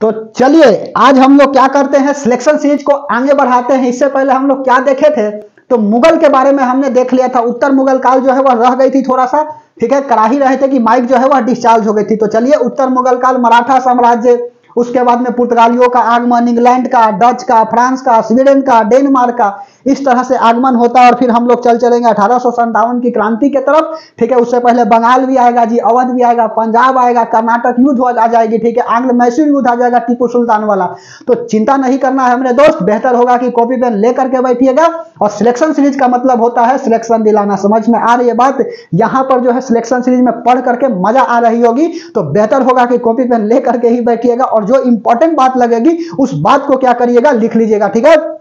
तो चलिए आज हम लोग क्या करते हैं, सिलेक्शन सीरीज को आगे बढ़ाते हैं। इससे पहले हम लोग क्या देखे थे, तो मुगल के बारे में हमने देख लिया था। उत्तर मुगल काल जो है वह रह गई थी थोड़ा सा, ठीक है, करा ही रहे थे कि माइक जो है वह डिस्चार्ज हो गई थी। तो चलिए उत्तर मुगल काल, मराठा साम्राज्य, उसके बाद में पुर्तगालियों का आगमन, इंग्लैंड का, डच का, फ्रांस का, स्वीडन का, डेनमार्क का, इस तरह से आगमन होता है। और फिर हम लोग चल चलेंगे 1857 की क्रांति के तरफ, ठीक है। उससे पहले बंगाल भी आएगा जी, अवध भी आएगा, पंजाब आएगा, कर्नाटक युद्ध आ जाएगी, ठीक है, आंग्ल मैसूर युद्ध आ जाएगा, टीपू सुल्तान वाला। तो चिंता नहीं करना है मेरे दोस्त, बेहतर होगा कि कॉपी पेन लेकर के बैठिएगा। और सिलेक्शन सीरीज का मतलब होता है सिलेक्शन दिलाना, समझ में आ रही है बात। यहाँ पर जो है सिलेक्शन सीरीज में पढ़ करके मजा आ रही होगी, तो बेहतर होगा कि कॉपी पेन लेकर के ही बैठिएगा। और जो इंपॉर्टेंट बात लगेगी उस बात को क्या करिएगा, लिख लीजिएगा, ठीक है।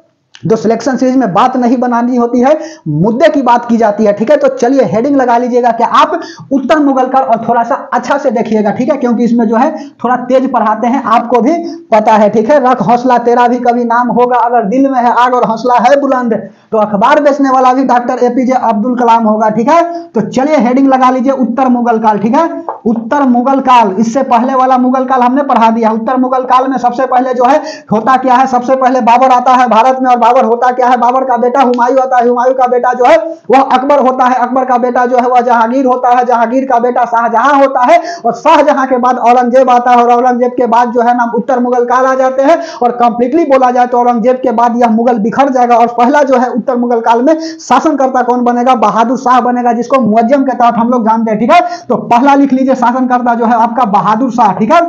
जो सिलेक्शन सीरीज में बात नहीं बनानी होती है, मुद्दे की बात की जाती है, ठीक है। तो चलिए हेडिंग लगा लीजिएगा कि आप उत्तर मुगल काल, और थोड़ा सा अच्छा से देखिएगा, ठीक है, क्योंकि इसमें जो है थोड़ा तेज पढ़ाते हैं, आपको भी पता है, ठीक है। रख हौसला तेरा भी कभी नाम होगा, अगर दिल में है आग और हौसला है बुलंद, तो अखबार बेचने वाला भी डॉक्टर एपीजे अब्दुल कलाम होगा, ठीक है। तो चलिए हेडिंग लगा लीजिए उत्तर मुगल काल, ठीक है। उत्तर मुगल काल, इससे पहले वाला मुगल काल हमने पढ़ा दिया। उत्तर मुगल काल में सबसे पहले जो है होता क्या है, सबसे पहले बाबर आता है भारत में। और बाबर होता क्या है, बाबर का बेटा हुमायूं आता है, हुमायूं का बेटा जो है वह अकबर होता है, अकबर का बेटा जो है वह जहांगीर होता है, जहांगीर का बेटा शाहजहां होता है, और शाहजहां के बाद औरंगजेब आता है, और औरंगजेब के बाद जो है ना उत्तर मुगल काल आ जाते हैं। और कंप्लीटली बोला जाए तो औरंगजेब के बाद यह मुगल बिखर जाएगा। और पहला जो है उत्तर मुगल काल में शासनकर्ता कौन बनेगा, बहादुर शाह बनेगा, जिसको मुअज्जम के तहत हम लोग जानते हैं, ठीक है। तो पहला लिख लीजिए शासनकर्ता जो है आपका बहादुर शाह, ठीक है।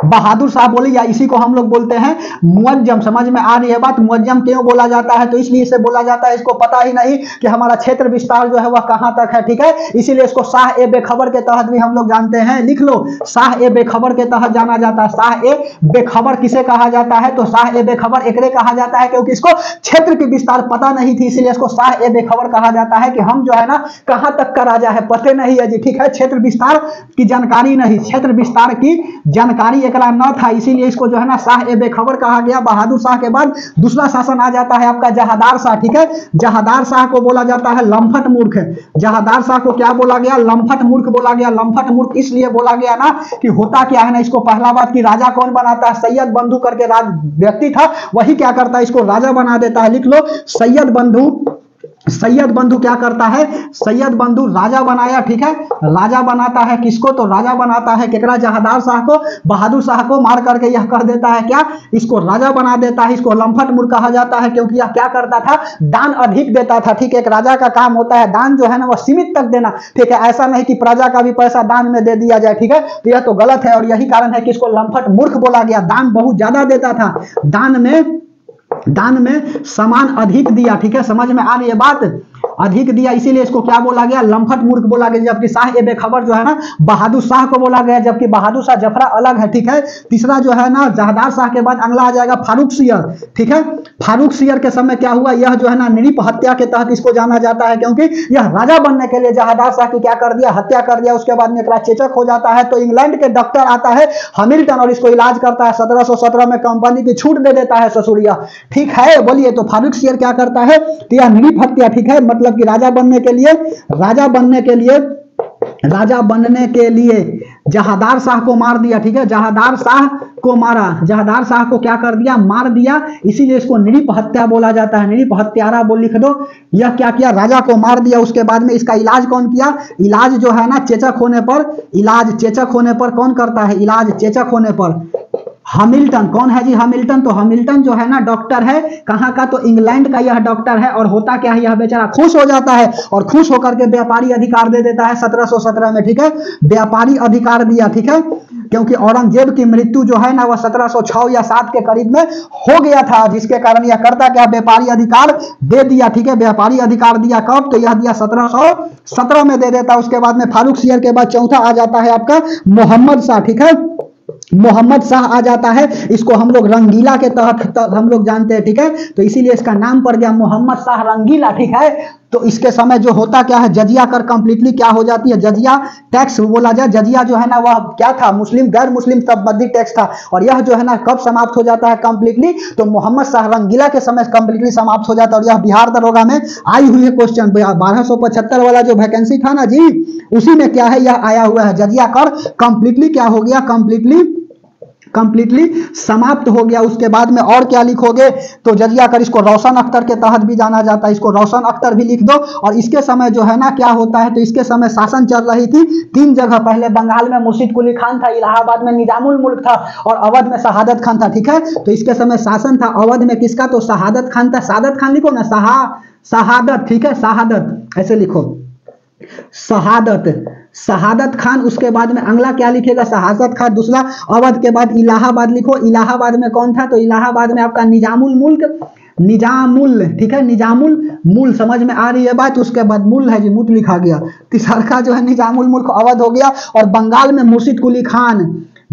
बहादुर शाह बोले, या इसी को हम लोग बोलते हैं मुअज्जम। समझ में आ रही है बात। मुअज्जम क्यों बोला जाता है, तो इसलिए इसे बोला जाता है, इसको पता ही नहीं कि हमारा क्षेत्र विस्तार जो है वह कहां तक है, ठीक है। इसीलिए इसको शाह ए बेखबर के तहत भी हम लोग जानते हैं, लिख लो, शाह ए बेखबर के तहत जाना जाता है। शाह ए बेखबर किसे कहा जाता है, तो शाह ए बेखबर एकरे कहा जाता है, क्योंकि इसको क्षेत्र की विस्तार पता नहीं थी, इसलिए इसको शाह ए बेखबर कहा जाता है, कि हम जो है ना कहां तक का राजा है पते नहीं है जी, ठीक है। क्षेत्र विस्तार की जानकारी नहीं, क्षेत्र विस्तार की जानकारी एकरा न था, इसीलिए इसको जो है ना शाह ए बेखबर कहा गया। बहादुर शाह के बाद दूसरा शासन आ जाता है आपका जहादार शाह, ठीक है। जहादार शाह को बोला जाता है लंफट मूर्ख। जहादार शाह को क्या बोला गया, लंफट मूर्ख बोला गया। लंफट मूर्ख इसलिए बोला गया ना कि होता क्या है ना, इसको पहला बात कि राजा कौन बनाता है, सैयद बंधु करके राज व्यक्ति था, वही क्या करता है, इसको राजा बना देता है। लिख लो, सैयद बंधु। सैयद बंधु क्या करता है, सैयद बंधु राजा बनाया, ठीक है। राजा बनाता है किसको, तो राजा बनाता है केकरा, जहादार शाह को। बहादुर शाह को मार करके यह कर देता है क्या, इसको राजा बना देता है। इसको लंफट मूर्ख कहा जाता है, क्योंकि यह क्या करता था, दान अधिक देता था, ठीक है। एक राजा का काम होता है दान जो है ना वह सीमित तक देना, ठीक है। ऐसा नहीं कि प्रजा का भी पैसा दान में दे दिया जाए, ठीक है। तो यह तो गलत है, और यही कारण है कि इसको लंफट मूर्ख बोला गया। दान बहुत ज्यादा देता था, दान में सामान अधिक दिया, ठीक है। समझ में आ रही है बात, अधिक दिया, इसीलिए इसको क्या बोला गया, लंफट मूर्ख बोला गया। जबकि शाह ए बेखबर जो है ना बहादुर शाह को बोला गया, जबकि बहादुर शाह जफरा अलग है, ठीक है। तीसरा जो है ना जहादार शाह के बाद अगला आ जाएगा फारूक सियर, ठीक है। फारूक सियर के समय क्या हुआ, यह जो है ना नृप हत्या के तहत इसको जाना जाता है, क्योंकि यह राजा बनने के लिए जहादार शाह की क्या कर दिया, हत्या कर दिया। उसके बाद में चेचक हो जाता है, तो इंग्लैंड के डॉक्टर आता है हैमिल्टन, और इसको इलाज करता है। 1717 में कंपनी की छूट दे देता है ससुरिया, ठीक है। बोलिए, तो फारूक सियर क्या करता है, तो यह नृप हत्या, ठीक है, मतलब कि राजा बनने के लिए जहादार शाह को मार दिया, ठीक है। जहादार शाह को मारा, जहादार शाह को क्या कर दिया, मार दिया, इसीलिए इसको नृप हत्या बोला जाता है। नृप हत्यारा बोल लिख दो। यह क्या किया, राजा को मार दिया। उसके बाद में इसका इलाज कौन किया, इलाज जो है ना चेचक होने पर, इलाज चेचक होने पर कौन करता है, इलाज चेचक होने पर हैमिल्टन। कौन है जी, हैमिल्टन। तो हैमिल्टन जो है ना डॉक्टर है, कहाँ का, तो इंग्लैंड का यह डॉक्टर है। और होता क्या है, यह बेचारा खुश हो जाता है, और खुश होकर के व्यापारी अधिकार दे देता है 1717 में, ठीक है। व्यापारी अधिकार दिया, ठीक है, क्योंकि औरंगजेब की मृत्यु जो है ना वह 1706 या 7 के करीब में हो गया था, जिसके कारण यह करता क्या, व्यापारी अधिकार दे दिया, ठीक है। व्यापारी अधिकार दिया कब, तो यह दिया 1717 में दे देता। उसके बाद में फारूक सियर के बाद चौथा आ जाता है आपका मोहम्मद शाह, ठीक है। मोहम्मद शाह आ जाता है, इसको हम लोग रंगीला के तहत हम लोग जानते हैं, ठीक है। तो इसीलिए इसका नाम पड़ गया मोहम्मद शाह रंगीला, ठीक है। तो इसके समय जो होता क्या है, जजिया कर कंप्लीटली क्या हो जाती है, जजिया टैक्स बोला जाए। जजिया जो है ना वह क्या था, मुस्लिम गैर मुस्लिम संबंधी टैक्स था, और यह जो है ना कब समाप्त हो जाता है कंप्लीटली, तो मोहम्मद शाह रंगीला के समय कंप्लीटली समाप्त हो जाता है। और यह बिहार दरोगा में आई हुई है क्वेश्चन, 1275 वाला जो वैकेंसी था ना जी, उसी में क्या है, यह आया हुआ है। जजिया कर कंप्लीटली क्या हो गया, कंप्लीटली कंप्लीटली समाप्त हो गया। उसके बाद में और क्या लिखोगे तो जजिया कर, इसको रोशन अख्तर के तहत भी जाना जाता है, इसको रोशन अख्तर भी लिख दो। और इसके समय जो है ना क्या होता है तो इसके समय शासन चल रही थी 3 जगह, पहले बंगाल में मुर्शिद कुली खान था, इलाहाबाद में निजामुल मुल्क था और अवध में शहादत खान था। ठीक है, तो इसके समय शासन था अवध में किसका तो शहादत खान था। शहादत खान लिखो ना, शहादत, ठीक है, शहादत ऐसे लिखो, शहादत खान। उसके बाद में अगला क्या लिखेगा शहादत खान, दूसरा अवध के बाद इलाहाबाद लिखो। इलाहाबाद में कौन था तो इलाहाबाद में आपका निजामुल मुल्क, निजामुल, ठीक है, निजामुल मुल्क, समझ में आ रही है बात। उसके बाद मुल है जी, मुत लिखा गया। तीसरा का जो है निजामुल मुल्क अवध हो गया। और बंगाल में मुर्शिद कुली खान,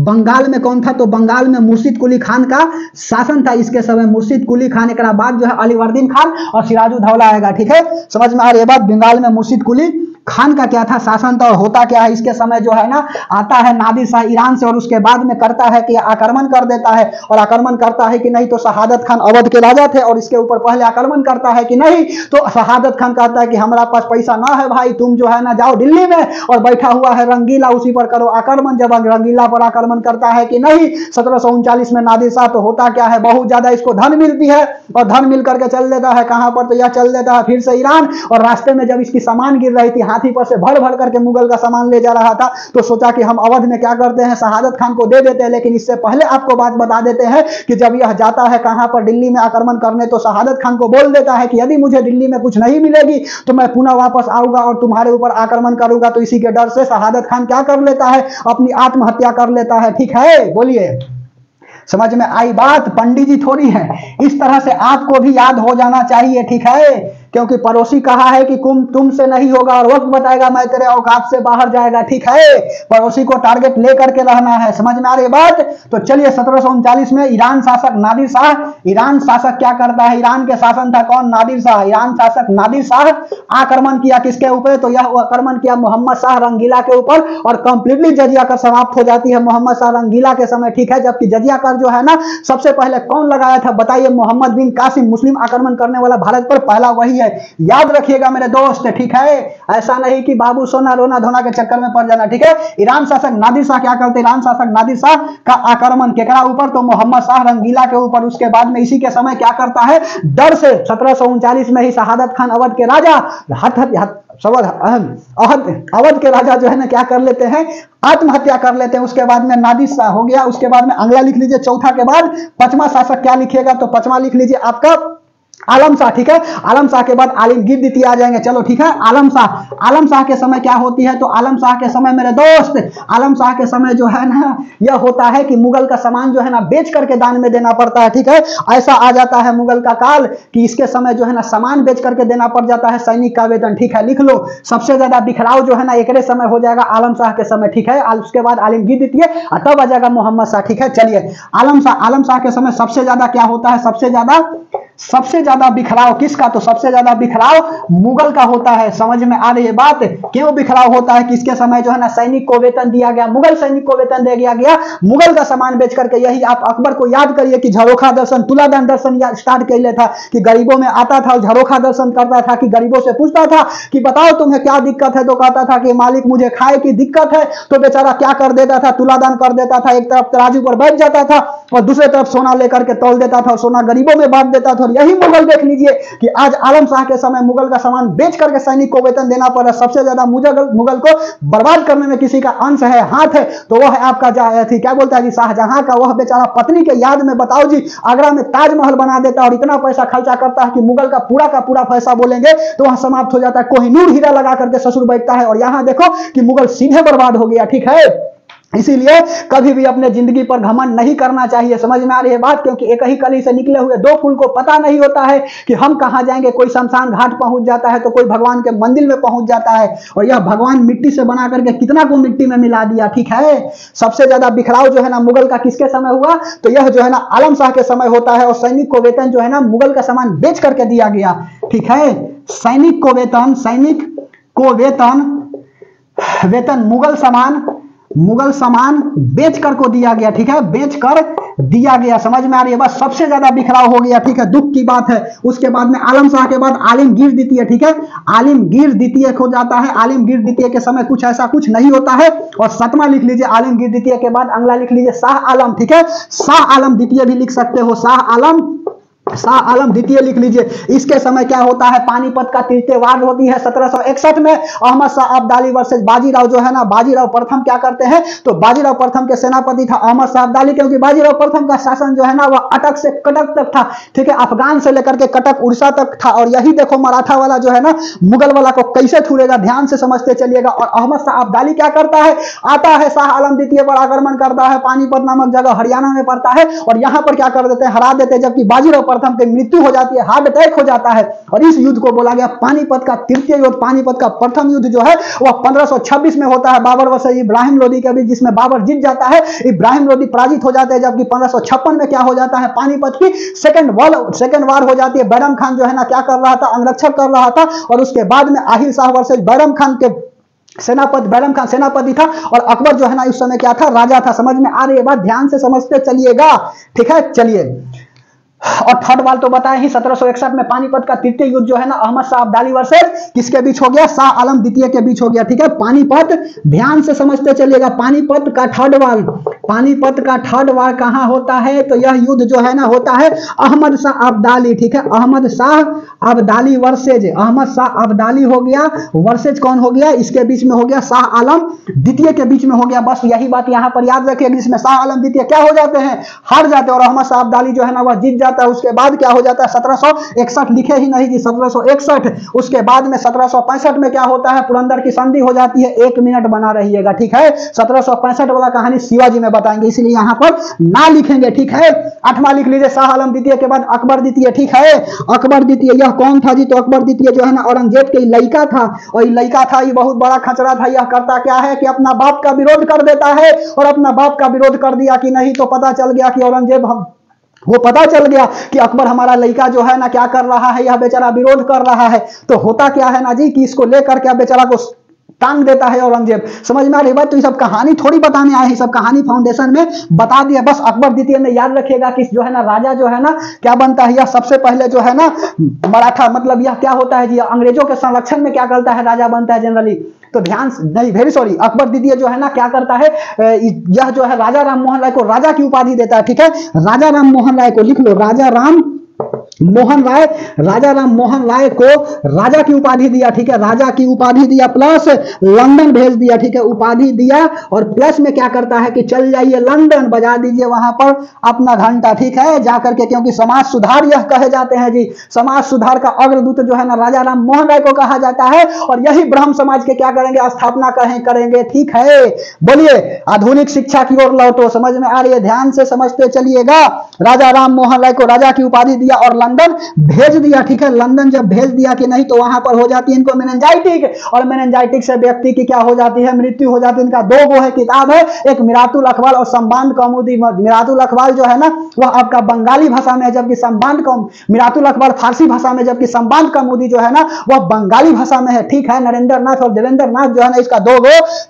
बंगाल में कौन था तो बंगाल में मुर्शिद कुली खान का शासन था इसके समय, मुर्शिद कुली खान। एक बाद जो है अलीवर्दीन खान और सिराजुद्दौला आएगा। ठीक है, समझ में आ रही है बात। बंगाल में मुर्शिद कुली खान का क्या था शासन था। और होता क्या है इसके समय जो है ना आता है नादिर शाह ईरान से और उसके बाद में करता है कि आक्रमण कर देता है। और आक्रमण करता है कि नहीं तो शहादत खान अवध के राजा थे और इसके ऊपर पहले आक्रमण करता है कि नहीं तो शहादत खान कहता है कि हमारा पास पैसा ना है भाई, तुम जो है ना जाओ दिल्ली में और बैठा हुआ है रंगीला, उसी पर करो आक्रमण। जब रंगीला पर आक्रमण करता है कि नहीं 1739 में नादिर शाह, तो होता क्या है बहुत ज्यादा इसको धन मिलती है और धन मिल करके चल देता है कहां पर तो यह चल देता है फिर से ईरान। और रास्ते में जब इसकी सामान गिर रही थी, हाथी पर से भर भर करके मुगल का सामान ले जा रहा था, तो सोचा कि हम अवध में क्या करते हैं शहादत खान को दे देते हैं। लेकिन इससे पहले आपको बात बता देते हैं कि जब यह जाता है कहां पर दिल्ली में आक्रमण करने, तो शहादत खान को बोल देता है कि यदि मुझे दिल्ली में कुछ नहीं मिलेगी तो मैं पुनः वापस आऊंगा और तुम्हारे ऊपर आक्रमण करूंगा। तो इसी के डर से शहादत खान क्या कर लेता है अपनी आत्महत्या कर लेता है। ठीक है, बोलिए समझ में आई बात। पंडित जी थोड़ी है, इस तरह से आपको भी याद हो जाना चाहिए। ठीक है, क्योंकि पड़ोसी कहा है कि तुमसे नहीं होगा और वक्त बताएगा मैं तेरे औकात से बाहर जाएगा। ठीक है, पड़ोसी को टारगेट लेकर के रहना है, समझ में आ रही बात। तो चलिए 1739 में ईरान शासक नादिर शाह, ईरान शासक क्या करता है, ईरान के शासन था कौन नादिर शाह, ईरान शासक नादिर शाह आक्रमण किया किसके ऊपर तो यह आक्रमण किया मोहम्मद शाह रंगीला के ऊपर और कंप्लीटली जजिया कर समाप्त हो जाती है मोहम्मद शाह रंगीला के समय। ठीक है, जबकि जजिया कर जो है ना सबसे पहले कौन लगाया था बताइए, मोहम्मद बिन कासिम, मुस्लिम आक्रमण करने वाला भारत पर पहला वही है, याद रखिएगा मेरे दोस्त। ठीक है, ऐसा नहीं कि बाबू सोना रोना धोना के चक्कर में पड़ जाना। ठीक है, ईरान शासक नादिर शाह क्या करते, ईरान शासक नादिर शाह का आक्रमण केकरा ऊपर तो मोहम्मद शाह रंगीला के ऊपर। उसके बाद में इसी के समय क्या करता है डर से 1739 में ही शहादत खान अवध के राजा अवध के राजा जो है ना क्या कर लेते हैं आत्महत्या कर लेते हैं। उसके बाद में नादिर शाह हो गया। उसके बाद में अगला लिख लीजिए चौथा के बाद पांचवा शासक क्या लिखिएगा तो पांचवा लिख लीजिए आपका आलम शाह। ठीक है, आलम शाह के बाद आलमगीर द्वितीय आ जाएंगे। चलो ठीक है, आलम शाह के समय क्या होती है तो आलम शाह के समय मेरे दोस्त, आलम शाह के समय जो है ना यह होता है कि मुगल का सामान जो है ना बेच करके दान में देना पड़ता है। ठीक है, ऐसा आ जाता है मुगल का काल कि इसके समय जो है ना सामान बेच करके देना पड़ जाता है सैनिक का वेतन। ठीक है, लिख लो सबसे ज्यादा बिखराव जो है ना एक समय हो जाएगा आलम शाह के समय। ठीक है, उसके बाद आलमगीर द्वितीय तब आ जाएगा मोहम्मद शाह। ठीक है, चलिए आलम शाह के समय सबसे ज्यादा क्या होता है, सबसे ज्यादा बिखराव किसका तो सबसे ज्यादा बिखराव मुगल का होता है। समझ में आ रही है बात, क्यों बिखराव होता है, किसके समय जो है ना सैनिक को वेतन दिया गया, मुगल सैनिक को वेतन दे दिया गया मुगल का सामान बेच करके। यही आप अकबर को याद करिए कि झरोखा दर्शन तुलादान दर्शन स्टार्ट कर लिया था कि गरीबों में आता था और झरोखा दर्शन करता था कि गरीबों से पूछता था कि बताओ तुम्हें क्या दिक्कत है, तो कहता था कि मालिक मुझे खाए की दिक्कत है, तो बेचारा क्या कर देता था तुलादान कर देता था, एक तरफ तराजू पर बैठ जाता था और दूसरे तरफ सोना लेकर के तौल देता था और सोना गरीबों में बांट देता था। यही मुगल देख लीजिए कि आज आलम शाह के समय मुगल का सामान बेच करके सैनिक को वेतन देना पड़ा। सबसे ज्यादा मुगल को बर्बाद करने में किसी का अंश है, हाथ है, तो वह है आपका क्या बोलता है जी शाहजहां का। वह बेचारा पत्नी के याद में बताओ जी आगरा में ताजमहल बना देता और इतना पैसा खर्चा करता है कि मुगल का पूरा पैसा बोलेंगे तो वह समाप्त हो जाता है। कोहिनूर हीरा लगा करके ससुर बैठता है और यहां देखो कि मुगल सीधे बर्बाद हो गया। ठीक है, इसीलिए कभी भी अपने जिंदगी पर घमंड नहीं करना चाहिए। समझ में आ रही है बात, क्योंकि एक ही कली से निकले हुए दो फूल को पता नहीं होता है कि हम कहां जाएंगे। कोई शमशान घाट पहुंच जाता है तो कोई भगवान के मंदिर में पहुंच जाता है और यह भगवान मिट्टी से बना करके कितना को मिट्टी में मिला दिया। ठीक है, सबसे ज्यादा बिखराव जो है ना मुगल का किसके समय हुआ तो यह जो है ना आलम शाह के समय होता है और सैनिक को वेतन जो है ना मुगल का सामान बेच करके दिया गया। ठीक है, सैनिक को वेतन मुगल सामान बेच कर को दिया गया। ठीक है, बेच कर दिया गया। समझ में आ रही है? बस सबसे ज्यादा बिखराव हो गया, ठीक है, दुख की बात है। उसके बाद में आलम शाह के बाद आलमगीर द्वितीय, ठीक है, आलमगीर द्वितीय हो जाता है। आलमगीर द्वितीय के समय कुछ ऐसा कुछ नहीं होता है। और सातवां लिख लीजिए, आलमगीर द्वितीय के बाद अगला लिख लीजिए शाह आलम, ठीक है, शाह आलम द्वितीय भी लिख सकते हो, शाह आलम द्वितीय लिख लीजिए। इसके समय क्या होता है, पानीपत का तृतीय वार होती है 1761 में। अहमद शाह अब्दाली वर्सेस बाजीराव जो है ना, बाजीराव प्रथम क्या करते हैं, तो बाजीराव प्रथम के सेनापति था अहमद शाह अब्दाली, क्योंकि बाजीराव प्रथम का शासन जो है ना वह अटक से कटक तक था, ठीक है, अफगान से लेकर के कटक उड़ीसा तक था। और यही देखो मराठा वाला जो है ना मुगल वाला को कैसे छूलेगा, ध्यान से समझते चलिएगा। और अहमद शाह अब्दाली क्या करता है, आता है शाह आलम द्वितीय पर आक्रमण करता है, पानीपत नामक जगह हरियाणा में पड़ता है, और यहां पर क्या कर देते हैं, हरा देते हैं। जबकि बाजीराव प्रथम की मृत्यु हो जाती है, हार्ट अटैक हो जाता है। और इस युद्ध को बोला गया पानीपत का तृतीय युद्ध। पानीपत का प्रथम युद्ध जो है वह 1526 में होता है बाबर वर्सेस इब्राहिम लोदी के बीच, जिसमें बाबर जीत जाता है, इब्राहिम लोदी पराजित हो जाते हैं। जबकि 1556 में क्या हो जाता है, पानीपत की सेकंड वार हो जाती है। बैरम खान जो है ना क्या कर रहा था, अंगरक्षक कर रहा था। और उसके बाद में आहिल शाह वर्सेस बैरम खान के बैरम खान सेनापति था, और अकबर जो है ना उस समय क्या था, राजा था। समझ में आ रही है बात, ध्यान से समझते चलिएगा, ठीक है। चलिए, और थर्ड वाल तो बताया ही, 1761 में पानीपत का तृतीय युद्ध जो है ना अहमद शाह अब्दाली वर्सेस किसके बीच हो गया, शाह आलम द्वितीय के बीच हो गया, ठीक है। पानीपत ध्यान से समझते चलिएगा, पानीपत का थर्ड वार कहां होता है, तो यह युद्ध जो है ना होता है अहमद शाह अब्दाली, ठीक है, अहमद शाह अब्दाली वर्सेज, अहमद शाह अब्दाली हो गया, वर्सेज कौन हो गया, इसके बीच में हो गया शाह आलम द्वितीय के बीच में हो गया। बस यही बात यहां पर याद रखिएगा, जिसमें शाह आलम द्वितीय क्या हो जाते हैं, हार जाते हैं, और अहमद शाह अब्दाली जो है ना वह जीत जाता है। उसके बाद क्या हो जाता है, 1761 लिखे ही नहीं जी, 1761। उसके बाद में 1765 में क्या होता है, पुरंदर की संधि हो जाती है। 1 मिनट बना रहिएगा, ठीक है। 1765 वाला कहानी शिवाजी में बताएंगे, इसलिए यहां पर ना लिखेंगे, ठीक है। 8वां लिख लीजिए, शाह आलम द्वितीय के बाद अकबर द्वितीय, ठीक है। अकबर द्वितीय यह कौन था जी, तो अकबर द्वितीय जो है ना औरंगजेब के लड़का था, और लड़का था ये बहुत बड़ा खचरा था। यह करता क्या है कि अपना बाप का विरोध कर देता है, और अपना बाप का विरोध कर दिया कि नहीं, तो पता चल गया कि औरंगजेब वो पता चल गया कि अकबर हमारा लड़का जो है ना क्या कर रहा है, यह बेचारा विरोध कर रहा है। तो होता क्या है ना जी कि इसको लेकर के बेचारा को टांग देता है औरंगजेब। समझ में आ रही बात? तो ये सब कहानी थोड़ी बताने आए हैं, सब कहानी फाउंडेशन में बता दिया। बस अकबर द्वितीय में याद रखिएगा कि जो है ना राजा जो है ना क्या बनता है, यह सबसे पहले जो है ना मराठा, मतलब यह क्या होता है जी, अंग्रेजों के संरक्षण में क्या करता है, राजा बनता है जनरली। तो ध्यान नहीं, वेरी सॉरी, अकबर द्वितीय जो है ना क्या करता है, यह जो है राजा राम मोहन राय को राजा की उपाधि देता है, ठीक है। राजा राम मोहन राय को लिख लो, राजा राम मोहन राय को राजा की उपाधि दिया, ठीक है, राजा की उपाधि दिया, प्लस लंदन भेज दिया, ठीक है, उपाधि दिया। और प्लस में क्या करता है कि चल जाइए लंदन, बजा दीजिए वहां पर अपना घंटा, ठीक है, जाकर के, क्योंकि समाज सुधार यह कहे जाते हैं जी, समाज सुधार का अग्रदूत जो है ना राजा राम मोहन राय को कहा जाता है। और यही ब्रह्म समाज के क्या करेंगे, स्थापना करेंगे, ठीक है। बोलिए, आधुनिक शिक्षा की ओर लौटो। समझ में आ रही है? ध्यान से समझते चलिएगा। राजा राम मोहन राय को राजा की उपाधि दिया और लंदन भेज दिया, ठीक है। लंदन जब भेज दिया कि नहीं, तो वहां पर हो जाती है इनको मेनिंजाइटिक, और मेनिंजाइटिक से व्यक्ति की क्या हो जाती है, मृत्यु हो जाती है। इनका 2 वो है किताब है, एक मिरातुल अखबार और संबांड कौमुदी। मिरातुल अखबार जो है ना वह आपका बंगाली भाषा में है, जबकि मिरातुल अखबार फारसी भाषा में, जबकि संबांड कौमुदी जो है ना वह बंगाली भाषा में है, ठीक है। नरेंद्र नाथ और देवेंद्र नाथ जो है ना इसका 2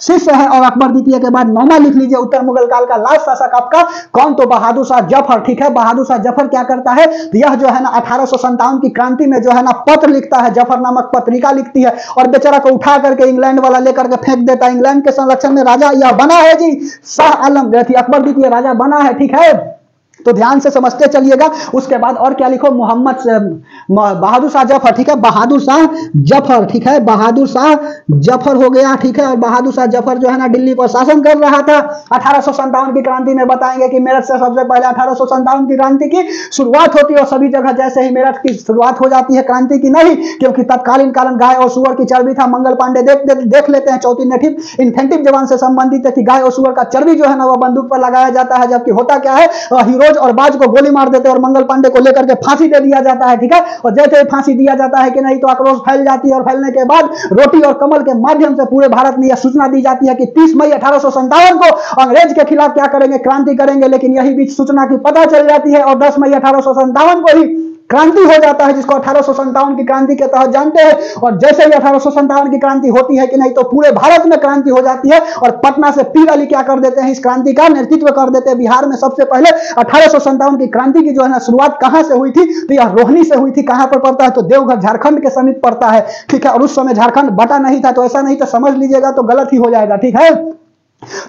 शिष्य है। और अकबर द्वितीय के बाद 9वां लिख लीजिए, उत्तर मुगल काल का लास्ट शासक आपका कौन, तो बहादुर शाह जफर, ठीक है। बहादुर शाह जफर क्या करता है, यह जो है ना 1857 की क्रांति में जो है ना पत्र लिखता है, जफर नामक पत्रिका लिखती है, और बेचारा को उठा करके इंग्लैंड वाला लेकर के फेंक देता है। इंग्लैंड के संरक्षण में राजा यह बना है जी, शाह आलम अकबर द्वितीय राजा बना है, ठीक है। तो ध्यान से समझते चलिएगा। उसके बाद और क्या लिखो, बहादुर शाह जफर, ठीक है, बहादुर शाह जफर, ठीक है, बहादुर शाह जफर हो गया, ठीक है। और बहादुर शाह जफर जो है ना दिल्ली पर शासन कर रहा था। 1857 की क्रांति में बताएंगे कि मेरठ से सबसे पहले 1857 की क्रांति की शुरुआत होती है, और सभी जगह जैसे ही मेरठ की शुरुआत हो जाती है क्रांति की नहीं, क्योंकि तत्कालीन कारण गाय और सुअर की चर्बी था। मंगल पांडे देख लेते हैं, चौथी नेटिव इन्फेंटिव जवान से संबंधित है कि गाय और सुअर का चर्बी जो है ना वह बंदूक पर लगाया जाता है। जबकि होता क्या है, हीरो और बाज को गोली मार देते हैं, और मंगल पांडे को लेकर के फांसी दे दिया जाता है, ठीक है। और जैसे ही फांसी दिया जाता है कि नहीं, तो आक्रोश फैल जाती है, और फैलने के बाद रोटी और कमल के माध्यम से पूरे भारत में यह सूचना दी जाती है कि 30 मई 1857 को अंग्रेज के खिलाफ क्या करेंगे, क्रांति करेंगे। लेकिन यही बीच सूचना की पता चल जाती है, और 10 मई 1857 को ही क्रांति हो जाता है, जिसको 1857 की क्रांति के तहत जानते हैं। और जैसे ही 1857 की क्रांति होती है कि नहीं, तो पूरे भारत में क्रांति हो जाती है। और पटना से पीर अली क्या कर देते हैं, इस क्रांति का नेतृत्व कर देते हैं। बिहार में सबसे पहले 1857 की क्रांति की जो है ना शुरुआत कहां से हुई थी, तो यह रोहिणी से हुई थी। कहां पर पड़ता है, तो देवघर झारखंड के समीप पड़ता है, ठीक है। और उस समय झारखंड बटा नहीं था, तो ऐसा नहीं तो समझ लीजिएगा तो गलत ही हो जाएगा, ठीक है।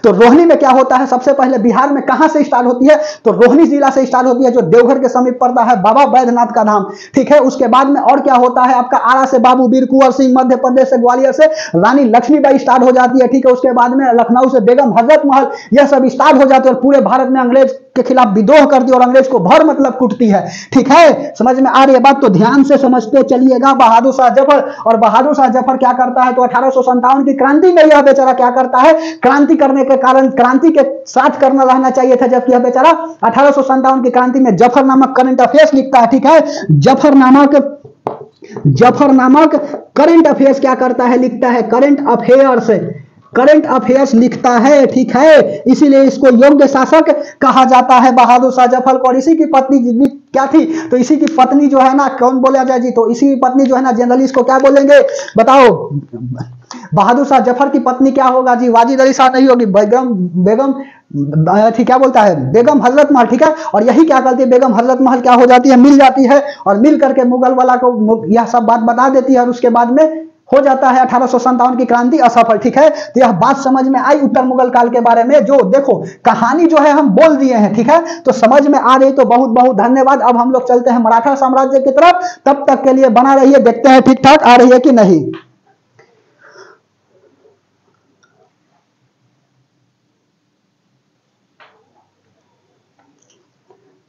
तो रोहिणी में क्या होता है, सबसे पहले बिहार में कहां से स्टार्ट होती है, तो रोहिणी जिला से स्टार्ट होती है, जो देवघर के समीप पड़ता है, बाबा बैद्यनाथ का धाम, ठीक है। उसके बाद में और क्या होता है, आपका आरा से बाबू वीर कुंवर सिंह, मध्य प्रदेश से ग्वालियर से रानी लक्ष्मीबाई स्टार्ट हो जाती है, ठीक है। उसके बाद में लखनऊ से बेगम हजरत महल, यह सब स्टार्ट हो जाते हैं और पूरे भारत में अंग्रेज के खिलाफ विद्रोह करती है और अंग्रेज को भर मतलब कुटती है, ठीक है। समझ में आ रही है बात, तो ध्यान से समझते चलिएगा। बहादुर शाह जफर, और बहादुर शाह जफर क्या करता है, तो 1857 की क्रांति में यह बेचारा क्या करता है, क्रांति करने के कारण क्रांति के साथ करना रहना चाहिए था, जबकि यह बेचारा 1857 की क्रांति में जफर नामक करंट अफेयर्स लिखता है, ठीक है। जफर नामक करंट अफेयर्स क्या करता है, लिखता है, करंट अफेयर्स लिखता है, ठीक है। इसीलिए इसको योग्य शासक कहा जाता है बहादुर शाह जफर को। और इसी की पत्नी क्या थी, तो इसी की पत्नी जो है ना, कौन बोला जाए जी, तो इसी की पत्नी जो है ना, जनरली इसको क्या बोलेंगे बताओ, बहादुर शाह जफर की पत्नी क्या होगा जी, वाजिद अली शाह नहीं होगी, बेगम ठीक क्या बोलता है, बेगम हजरत महल, ठीक है। और यही क्या करती है, बेगम हजरत महल क्या हो जाती है, मिल जाती है, और मिल करके मुगल वाला को यह सब बात बता देती है। और उसके बाद में हो जाता है 1857 की क्रांति असफल, ठीक है। तो यह बात समझ में आई उत्तर मुगल काल के बारे में, जो देखो कहानी जो है हम बोल दिए हैं, ठीक है। तो समझ में आ रही, तो बहुत बहुत धन्यवाद। अब हम लोग चलते हैं मराठा साम्राज्य की तरफ, तब तक के लिए बना रहिए, देखते हैं ठीक ठाक आ रही है कि नहीं।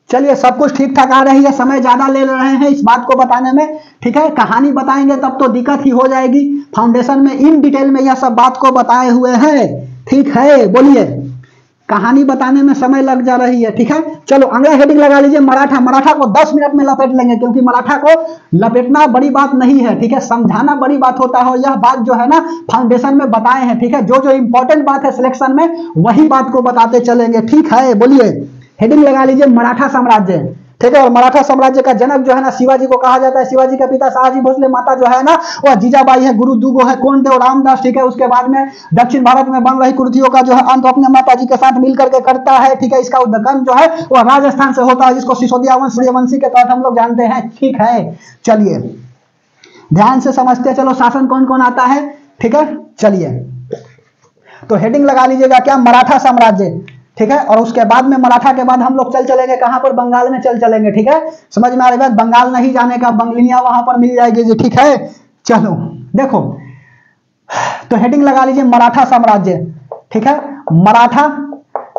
चलिए, सब कुछ ठीक ठाक आ रही है, समय ज्यादा ले रहे हैं इस बात को बताने में, ठीक है। कहानी बताएंगे तब तो दिक्कत ही हो जाएगी। फाउंडेशन में इन डिटेल में यह सब बात को बताए हुए हैं, ठीक है। बोलिए, कहानी बताने में समय लग जा रही है, ठीक है। चलो अगला हेडिंग लगा लीजिए, मराठा। मराठा को 10 मिनट में लपेट लेंगे, क्योंकि मराठा को लपेटना बड़ी बात नहीं है, ठीक है, समझाना बड़ी बात होता है। और यह बात जो है ना फाउंडेशन में बताए हैं, ठीक है। जो जो इंपॉर्टेंट बात है सिलेक्शन में, वही बात को बताते चलेंगे, ठीक है। बोलिए, हेडिंग लगा लीजिए, मराठा साम्राज्य, ठीक है। और मराठा साम्राज्य का जनक जो है ना शिवाजी को कहा जाता है। शिवाजी का पिता शाहजी भोसले, माता जो है ना वह जीजाबाई है, गुरु दुगो है, कोंडदेव रामदास, ठीक है। उसके बाद में दक्षिण भारत में बन रही कुर्तियों का जो है अंत अपने माता जी के साथ मिलकर के करता है, ठीक है। इसका उद्गम जो है वह राजस्थान से होता है, जिसको सिसोदिया वंश, सूर्यवंशी के तहत हम लोग जानते हैं, ठीक है। चलिए ध्यान से समझते चलो, शासन कौन कौन आता है, ठीक है। चलिए, तो हेडिंग लगा लीजिएगा क्या, मराठा साम्राज्य, ठीक है। और उसके बाद में मराठा के बाद हम लोग चल चलेंगे कहां पर, बंगाल में चल चलेंगे, ठीक है। समझ में आ रही है, बंगाल नहीं जाने का, बंगलिया वहां पर मिल जाएगी जी, ठीक है। चलो देखो, तो हेडिंग लगा लीजिए मराठा साम्राज्य, ठीक है। मराठा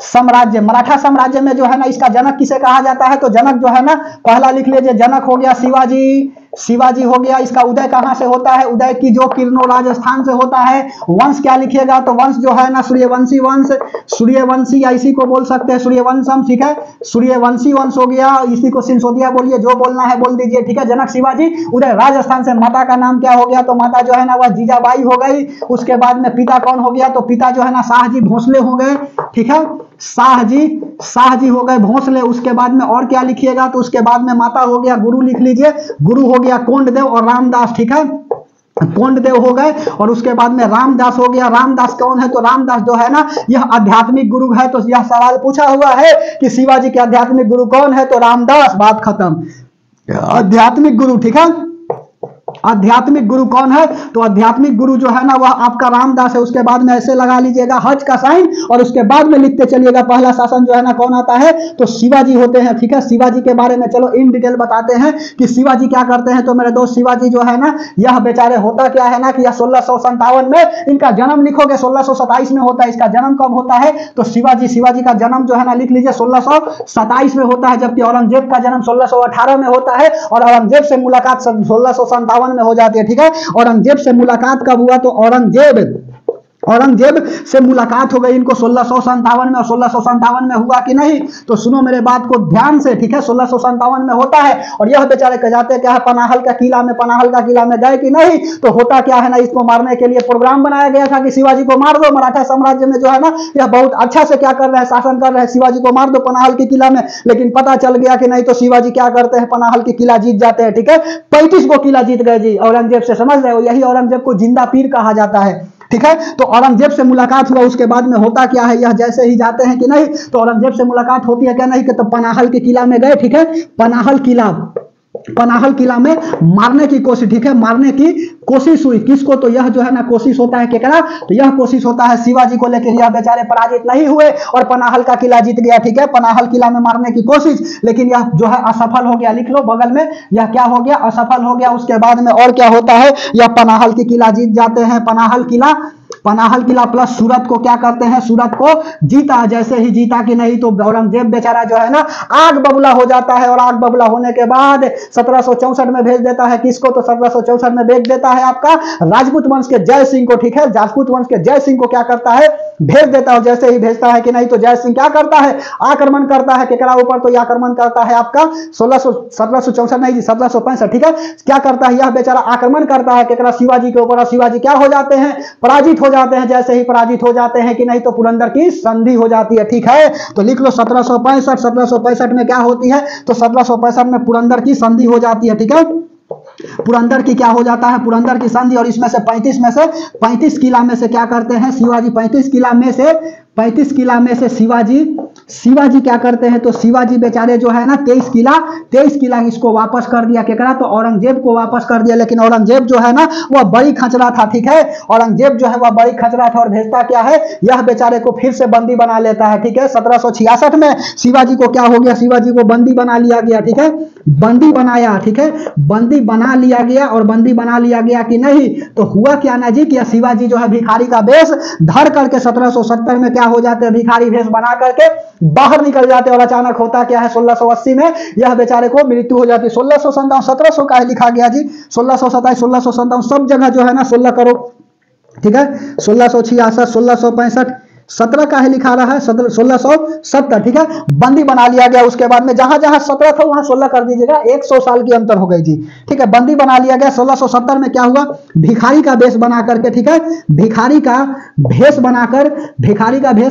साम्राज्य, मराठा साम्राज्य में जो है ना इसका जनक किसे कहा जाता है, तो जनक जो है ना पहला लिख लीजिए, जनक हो गया शिवाजी, शिवाजी हो गया। इसका उदय कहां से होता है, उदय की जो किरणों राजस्थान से होता है। वंश क्या लिखिएगा, तो वंश जो है ना सूर्यवंशी वंश, सूर्यवंशी या इसी को बोल सकते हैं सूर्यवंशम, ठीक है। सूर्यवंशी वंश हो गया, इसी को सिंसोदिया बोलिए, जो बोलना है बोल दीजिए, ठीक है। जनक शिवाजी, उदय राजस्थान से। माता का नाम क्या हो गया, तो माता जो है ना वह जीजाबाई हो गई। उसके बाद में पिता कौन हो गया, तो पिता जो है ना शाहजी भोसले हो गए, ठीक है। शाहजी हो गए भोसले। उसके बाद में और क्या लिखिएगा, तो उसके बाद में माता हो गया, गुरु लिख लीजिए, गुरु हो गया कोंडदेव और रामदास, ठीक है। कोंडदेव हो गए। और उसके बाद में रामदास हो गया। रामदास कौन है, तो रामदास जो है ना यह आध्यात्मिक गुरु है। तो यह सवाल पूछा हुआ है कि शिवाजी के आध्यात्मिक गुरु कौन है, तो रामदास, बात खत्म। आध्यात्मिक गुरु, ठीक है। आध्यात्मिक गुरु कौन है, तो आध्यात्मिक गुरु जो है ना वह आपका रामदास है। उसके बाद में ऐसे लगा लीजिएगा हज का साइन, और उसके बाद में लिखते चलिएगा पहला शासन जो है ना कौन आता है, तो शिवाजी होते हैं, ठीक है। शिवाजी के बारे में चलो इन डिटेल बताते हैं कि शिवाजी क्या करते हैं। तो मेरे दोस्त शिवाजी जो है ना यह बेचारे होता क्या है ना कि यह 1657 में इनका जन्म लिखोगे, 1627 में होता है। इसका जन्म कब होता है, तो शिवाजी का जन्म जो है ना लिख लीजिए 1627 में होता है, जबकि औरंगजेब का जन्म 1618 में होता है। और औरंगजेब से मुलाकात 1657 में हो जाती है, ठीक है। औरंगजेब से मुलाकात कब हुआ, तो औरंगजेब औरंगजेब से मुलाकात हो गई इनको 1657 में, और 1657 में हुआ कि नहीं, तो सुनो मेरे बात को ध्यान से, ठीक है। 1657 में होता है, और यह बेचारे जाते क्या है पनाहल का किला में, पनाहल का किला में गए कि नहीं, तो होता क्या है ना, इसको मारने के लिए प्रोग्राम बनाया गया था कि शिवाजी को मार दो, मराठा साम्राज्य में जो है ना यह बहुत अच्छा से क्या कर रहे हैं, शासन कर रहे हैं, शिवाजी को मार दो पनाहल के किला में। लेकिन पता चल गया कि नहीं, तो शिवाजी क्या करते हैं, पनाहल की किला जीत जाते हैं, ठीक है। 35 को किला जीत गए जी औरंगजेब से, समझ रहे हो, यही औरंगजेब को जिंदा पीर कहा जाता है, ठीक है। तो औरंगजेब से मुलाकात हुआ, उसके बाद में होता क्या है, यह जैसे ही जाते हैं कि नहीं, तो औरंगजेब से मुलाकात होती है क्या नहीं, कि तो पनाहल के किला में गए, ठीक है। पनाहल किला में मारने की कोशिश, ठीक है, मारने की कोशिश हुई, किसको, तो यह जो है ना कोशिश होता है केकरा, तो यह कोशिश होता है शिवाजी को, लेकिन यह बेचारे पराजित नहीं हुए और पनाहल का किला जीत गया, ठीक है। पनाहल किला में मारने की कोशिश, लेकिन यह जो है असफल हो गया, लिख लो बगल में, यह क्या हो गया, असफल हो गया। उसके बाद में और क्या होता है, यह पनाहल की किला जीत जाते हैं, पनाहल किला प्लस सूरत को क्या करते हैं, सूरत को जीता। जैसे ही जीता कि नहीं, तो औरंगजेब बेचारा जो है ना आग बबूला हो जाता है, और आग बबूला होने के बाद 1764 में भेज देता है किसको, तो 1764 में भेज देता है आपका राजपूत वंश के जय सिंह को, ठीक है। राजपूत वंश के जय सिंह को क्या करता है, भेज देता है। जैसे ही भेजता है कि नहीं, तो जय सिंह क्या करता है, आक्रमण करता है केकरा ऊपर, तो यह आक्रमण करता है आपका 1764 नहीं जी 1765, ठीक है। क्या करता है, यह बेचारा आक्रमण करता है केकरा, शिवाजी के ऊपर, और शिवाजी क्या हो जाते हैं, पराजित हो जाते हैं। जैसे ही पराजित हो जाते हैं कि नहीं, तो पुरंदर की संधि हो जाती है, ठीक है। तो लिख लो 1765 में क्या होती है, तो 1765 में पुरंदर की संधि हो जाती है, ठीक है। पुरंदर की क्या हो जाता है, पुरंदर की संधि, और इसमें से 35 किला में से क्या करते हैं शिवाजी, 35 किला में से शिवाजी क्या करते हैं, तो शिवाजी बेचारे जो है ना 23 किला इसको वापस कर दिया केकरा, तो औरंगजेब को वापस कर दिया। लेकिन औरंगजेब जो है ना वह बड़ी खचरा था, ठीक है। औरंगजेब जो है वह बड़ी खचरा था, और भेजता क्या है, यह बेचारे को फिर से बंदी बना लेता है, ठीक है। 1766 में शिवाजी को क्या हो गया, शिवाजी को बंदी बना लिया गया, ठीक है। बंदी बनाया, ठीक है, बंदी बना लिया गया। और बंदी बना लिया गया कि नहीं, तो हुआ क्या ना जी, कि शिवाजी जो है भिखारी का वेश धर करके 1770 में क्या हो जाते हैं, भिखारी वेश बना करके बाहर निकल जाते हैं। और अचानक होता क्या है, 1680 में यह बेचारे को मृत्यु हो जाती है। 1657 1700 का लिखा गया जी, 1627 1657 सब जगह जो है ना 16 करोड़, ठीक है। 1666 1665 17 का है लिखा रहा है, 1670, ठीक है। बंदी बना लिया गया। उसके बाद में जहां जहां 17 था वहां 16 कर दीजिएगा, 100 साल की अंतर हो गई जी, ठीक है। बंदी बना लिया गया। 1670 में क्या हुआ, भिखारी का वेश बना करके, ठीक है, भिखारी का भेष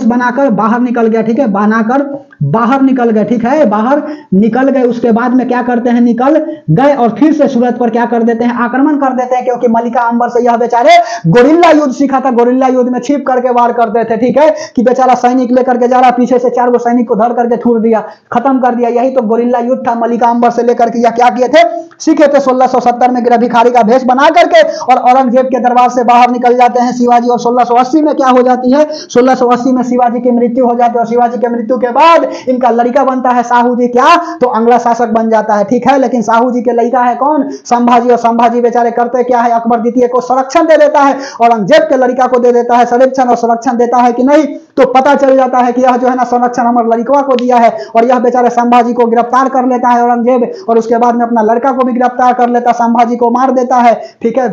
बनाकर बाहर निकल गया, ठीक है, बनाकर बाहर निकल गए, ठीक है, बाहर निकल गए। उसके बाद में क्या करते हैं, निकल गए और फिर से सूरत पर क्या कर देते हैं, आक्रमण कर देते हैं। क्योंकि मलिका अंबर से यह बेचारे गोरिल्ला युद्ध सीखा था, गोरिल्ला युद्ध में छिप करके वार करते थे, ठीक है, कि बेचारा सैनिक लेकर के जा रहा, पीछे से 4 सैनिक को धर करके छूट दिया, खत्म कर दिया। यही तो गोरिल्ला युद्ध था, मलिका अंबर से लेकर के। यह क्या किए थे, सीखे थे। 1670 में भिखारी का भेष बना करके और औरंगजेब के दरबार से बाहर निकल जाते हैं शिवाजी। और 1680 में क्या हो जाती है, 1680 में शिवाजी की मृत्यु हो जाती है। और शिवाजी की मृत्यु के बाद इनका लड़का बनता है साहू जी, क्या, तो अंग्रेज शासक बन जाता है, ठीक है। लेकिन साहू जी के लड़का है कौन, संभाजी। और संभाजी बेचारे करते क्या है, अकबर द्वितीय को संरक्षण दे देता है, औरंगजेब के लड़का को दे देता है संरक्षण। और संरक्षण देता है कि नहीं, तो पता चल जाता है कि यह जो है ना संरक्षण हमारे लड़का को दिया है। और यह बेचारे संभाजी को गिरफ्तार कर लेता है औरंगजेब, और उसके बाद में अपना लड़का को भी गिरफ्तार कर लेता, संभाजी को मार देता है, ठीक है,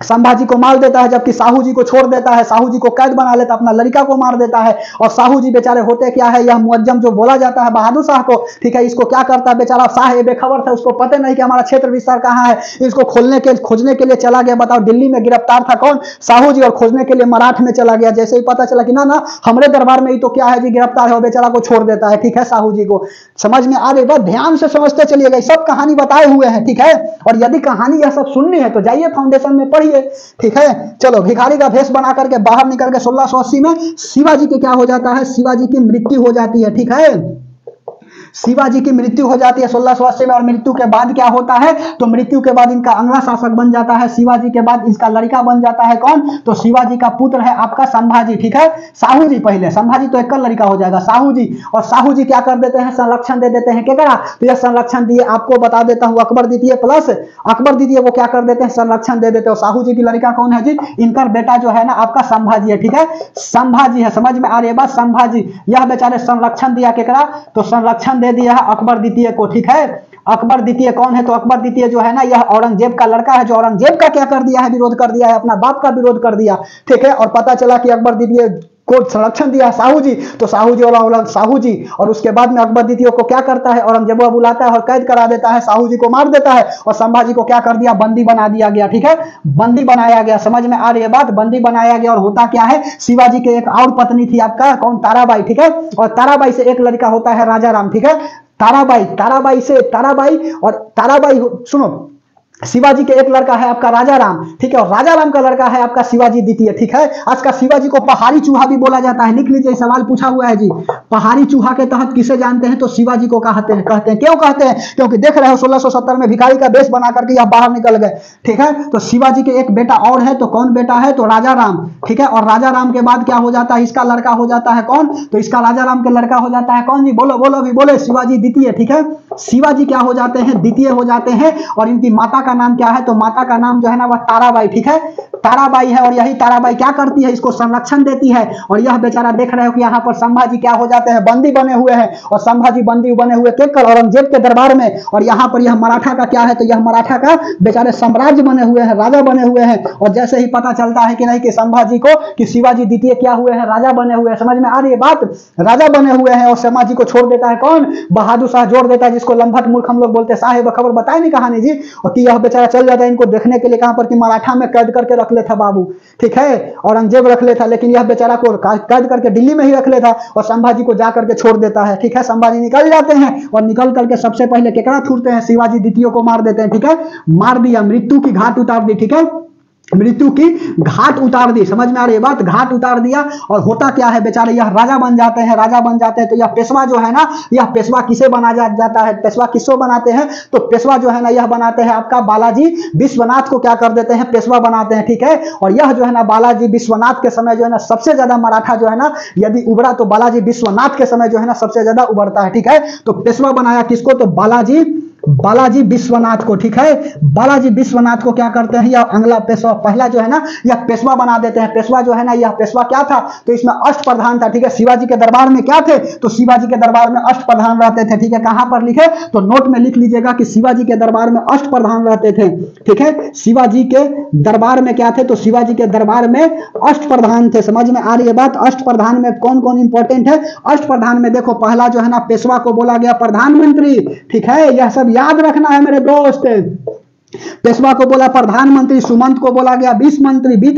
संभाजी को मार देता है। जबकि साहू जी को छोड़ देता है, साहू जी को कैद बना लेता, अपना लड़का को मार देता है। और साहू जी बेचारे होते क्या है, यह मुअज्जम जो बोला जाता है बहादुर शाह को, ठीक है, इसको क्या करता है बेचारा, शाह ये बेखबर था, उसको पता नहीं कि हमारा क्षेत्र विस्तार कहाँ है। इसको खोजने के लिए चला गया। बताओ, दिल्ली में गिरफ्तार था कौन, साहू जी, और खोजने के लिए मराठ में चला गया। जैसे ही पता चला कि ना हमारे दरबार में ही तो क्या है जी, गिरफ्तार है, और बेचारा को छोड़ देता है, ठीक है, साहू जी को। समझ में आ रही बात, ध्यान से समझते चलिएगा, सब कहानी बताए हुए हैं, ठीक है। और यदि कहानी यह सब सुननी है तो जाइए फाउंडेशन में पढ़िए, ठीक है। चलो, भिखारी का भेष बना करके बाहर निकल के 1680 में शिवाजी के क्या हो जाता है, शिवाजी की मृत्यु हो जाती है, ठीक है। शिवाजी की मृत्यु हो जाती है 1680 में। और मृत्यु के बाद क्या होता है, तो मृत्यु के बाद इनका अगला शासक बन जाता है शिवाजी के बाद इसका लड़का बन जाता है कौन, तो शिवाजी का पुत्र है आपका संभाजी, ठीक है। साहू जी पहले, संभाजी तो एक लड़का हो जाएगा साहू जी। और साहू जी क्या कर देते हैं, संरक्षण दे देते हैं केकरा, तो यह संरक्षण दिए, आपको बता देता हूं, अकबर द्वितीय प्लस अकबर द्वितीय को क्या कर देते हैं, संरक्षण दे देते हो। साहू जी की लड़का कौन है जी, इनका बेटा जो है ना आपका संभाजी है, ठीक है, संभाजी है। समझ में आ रही है बात, संभाजी। यह बेचारे संरक्षण दिया केकरा, तो संरक्षण दे दिया है अकबर द्वितीय को, ठीक है। अकबर द्वितीय कौन है? तो अकबर द्वितीय जो है ना यह औरंगजेब का लड़का है, जो औरंगजेब का क्या कर दिया है? विरोध कर दिया है, अपना बाप का विरोध कर दिया। ठीक है, और पता चला कि अकबर द्वितीय को संरक्षण दिया साहू जी, तो साहू जी और उसके बाद में अकबर द्वितीय को क्या करता है? औरंगजेब बुलाता है और कैद करा देता है, साहू जी को मार देता है और संभाजी को क्या कर दिया? बंदी बना दिया गया। ठीक है, बंदी बनाया गया। समझ में आ रही है बात? बंदी बनाया गया। और होता क्या है, शिवाजी के एक और पत्नी थी आपका, कौन? ताराबाई। ठीक है, और ताराबाई से एक लड़का होता है राजा राम। ठीक है, ताराबाई और ताराबाई सुनो, शिवाजी के एक लड़का है आपका राजा राम। ठीक है, और राजा राम का लड़का है आपका शिवाजी द्वितीय। ठीक है, आज का शिवाजी को पहाड़ी चूहा भी बोला जाता है। लिख लीजिए, सवाल पूछा हुआ है जी, पहाड़ी चूहा के तहत किसे जानते हैं? तो शिवाजी को कहते हैं। क्यों कहते हैं? क्योंकि देख रहे हो 1670 में भिखारी का वेश बना करके यह बाहर निकल गए। ठीक है, तो शिवाजी के एक बेटा और है, तो कौन बेटा है? तो राजा राम। ठीक है, और राजा राम के बाद क्या हो जाता है? इसका लड़का हो जाता है कौन? तो इसका राजा राम के लड़का हो जाता है कौन जी? बोलो बोलो भी बोले, शिवाजी द्वितीय। ठीक है, शिवाजी क्या हो जाते हैं? द्वितीय हो जाते हैं। और इनकी माता का नाम क्या है? तो माता का नाम जो है ना वह ताराबाई। ठीक है, ताराबाई है, और यही ताराबाई क्या करती है? इसको संरक्षण देती है। और यह बेचारा देख रहे हो कि यहाँ पर संभाजी क्या हो जाते हैं? बंदी बने हुए हैं। और संभाजी बंदी बने हुए केवल औरंगजेब के दरबार में। और यहाँ पर यह मराठा का क्या है? तो यह मराठा का बेचारे साम्राज्य बने हुए हैं, राजा बने हुए हैं। और जैसे ही पता चलता है कि नहीं कि संभाजी को कि शिवाजी द्वितीय क्या हुए हैं? राजा बने हुए हैं। समझ में आ रही है बात? राजा बने हुए हैं। और संभाजी को छोड़ देता है कौन? बहादुर शाह जोड़ देता है, जिसको लंभट मूर्ख हम लोग बोलते हैं। साहेब खबर बताए नहीं कहानी जी, और कि यह बेचारा चल जाता है इनको देखने के लिए कहां पर? कि मराठा में कैद करके रख लेता बाबू। ठीक है, औरंगजेब रख लेता, लेकिन यह बेचारा को कैद करके दिल्ली में ही रख लेता और संभाजी को जाकर के छोड़ देता है। ठीक है, संभाजी निकल जाते हैं और निकल करके सबसे पहले केकड़ा थूरते हैं? शिवाजी द्वितीय को मार देते हैं। ठीक है, मार दिया, मृत्यु की घाट उतार दी। ठीक है, मृत्यु की घाट उतार दी। समझ में आ रही है बात? घाट उतार दिया। और होता क्या है, बेचारे यह राजा बन जाते हैं। राजा बन जाते हैं तो यह पेशवा जो है ना, यह पेशवा किसे बना जाता है? पेशवा किसको बनाते हैं? तो पेशवा जो है ना यह बनाते हैं आपका बालाजी विश्वनाथ को क्या कर देते हैं? पेशवा बनाते हैं। ठीक है, और यह जो है ना बालाजी विश्वनाथ के समय जो है ना सबसे ज्यादा मराठा जो है ना यदि उभरा तो बालाजी विश्वनाथ के समय जो है ना सबसे ज्यादा उभरता है। ठीक है, तो पेशवा बनाया किसको? तो बालाजी विश्वनाथ को। ठीक है, बालाजी विश्वनाथ को क्या करते हैं? यह अगला पेशवा, पहला जो है ना यह पेशवा बना देते हैं। पेशवा जो है ना यह पेशवा क्या था? तो इसमें अष्टप्रधान था। ठीक है, शिवाजी के दरबार में क्या थे? तो शिवाजी के दरबार में अष्टप्रधान रहते थे। ठीक है, कहां पर लिखे? तो नोट में लिख लीजिएगा कि शिवाजी के दरबार में अष्टप्रधान रहते थे। ठीक है, शिवाजी के दरबार में क्या थे? तो शिवाजी के दरबार में अष्टप्रधान थे। समझ में आ रही है बात? अष्टप्रधान में कौन कौन इंपॉर्टेंट है? अष्टप्रधान में देखो, पहला जो है ना पेशवा को बोला गया प्रधानमंत्री। ठीक है, यह सब याद रखना है मेरे दोस्त। पेशवा को बोला प्रधानमंत्री, सुमंत को बोला गया वित्त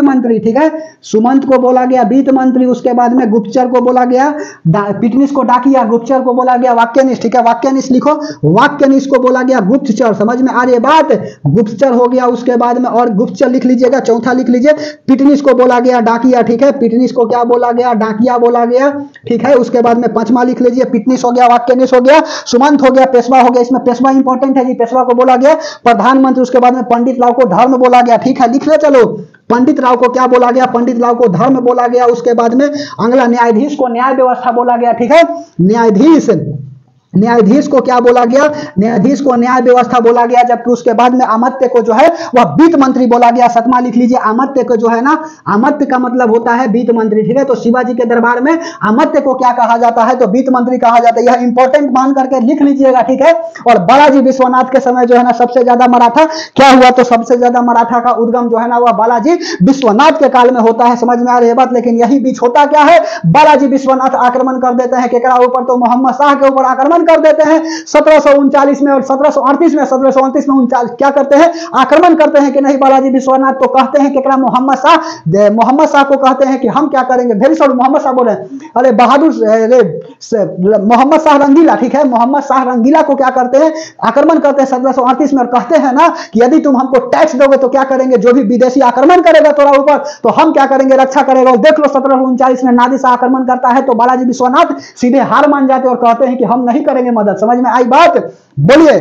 मंत्री। ठीक है, सुमंत को बोला गया वित्त मंत्री। उसके बाद में गुप्तचर को बोला गया पिटनिस को डाकिया, गुप्तचर को बोला गया वाक्यनिष्ठ। ठीक है, वाक्यनिष्ठ लिखो, वाक्यनिष्ठ को बोला गया गुप्तचर। समझ में आ रही है बात? गुप्तचर हो गया। उसके बाद में और गुप्तचर लिख लीजिएगा, चौथा लिख लीजिए पिटनिस को बोला गया डाकिया। ठीक है, पिटनिस को क्या बोला गया? डाकिया बोला गया। ठीक है, उसके बाद में पांचवा लिख लीजिए, पिटनिस हो गया, वाक्यनिष्ठ हो गया, सुमंत हो गया, पेशवा हो गया। इसमें पेशवा इंपॉर्टेंट है जी, पेशवा को बोला गया प्रधानमंत्री। उसके बाद में पंडित राव को धर्म बोला गया। ठीक है, लिख ले चलो, पंडित राव को क्या बोला गया? पंडित राव को धर्म बोला गया। उसके बाद में अगला न्यायाधीश को न्याय व्यवस्था बोला गया। ठीक है, न्यायाधीश को क्या बोला गया? न्यायाधीश को न्याय व्यवस्था बोला गया। जबकि उसके बाद में अमात्य को जो है वह वित्त मंत्री बोला गया। सतमा लिख लीजिए, अमात्य को जो है ना, अमात्य का मतलब होता है वित्त मंत्री। ठीक है, तो शिवाजी के दरबार में अमात्य को क्या कहा जाता है? तो वित्त मंत्री कहा जाता है। यह इंपॉर्टेंट मान करके लिख लीजिएगा। ठीक है, और बालाजी विश्वनाथ के समय जो है ना सबसे ज्यादा मराठा क्या हुआ? तो सबसे ज्यादा मराठा का उद्गम जो है ना वह बालाजी विश्वनाथ के काल में होता है। समझ में आ रही है बात? लेकिन यही बीच होता क्या है? बालाजी विश्वनाथ आक्रमण कर देते हैं केकड़ा ऊपर? तो मोहम्मद शाह के ऊपर आक्रमण कर देते हैं 1739 में और 1738 में क्या करते हैं? आक्रमण करते हैं कि नहीं बालाजी विश्वनाथ? तो कहते हैं केकड़ा मोहम्मद शाह को कहते हैं कि हम क्या करेंगे? वेरी सॉरी, मोहम्मद शाह बोल रहे हैं, अरे बहादुर मोहम्मद शाह रंगीला। ठीक है, मोहम्मद शाह रंगीला को क्या करते हैं? आक्रमण करते हैं 1738 में और कहते हैं ना कि यदि तुम हमको टैक्स दोगे तो क्या करेंगे? जो भी विदेशी आक्रमण करेगा तोरा ऊपर तो हम क्या करेंगे? रक्षा करेगा। और देख लो 1739 में नादिर शाह आक्रमण करता है तो बालाजी विश्वनाथ सीधे हार मान जाते और कहते हैं कि हम नहीं करेंगे मदद। समझ में आई बात? बोलिए,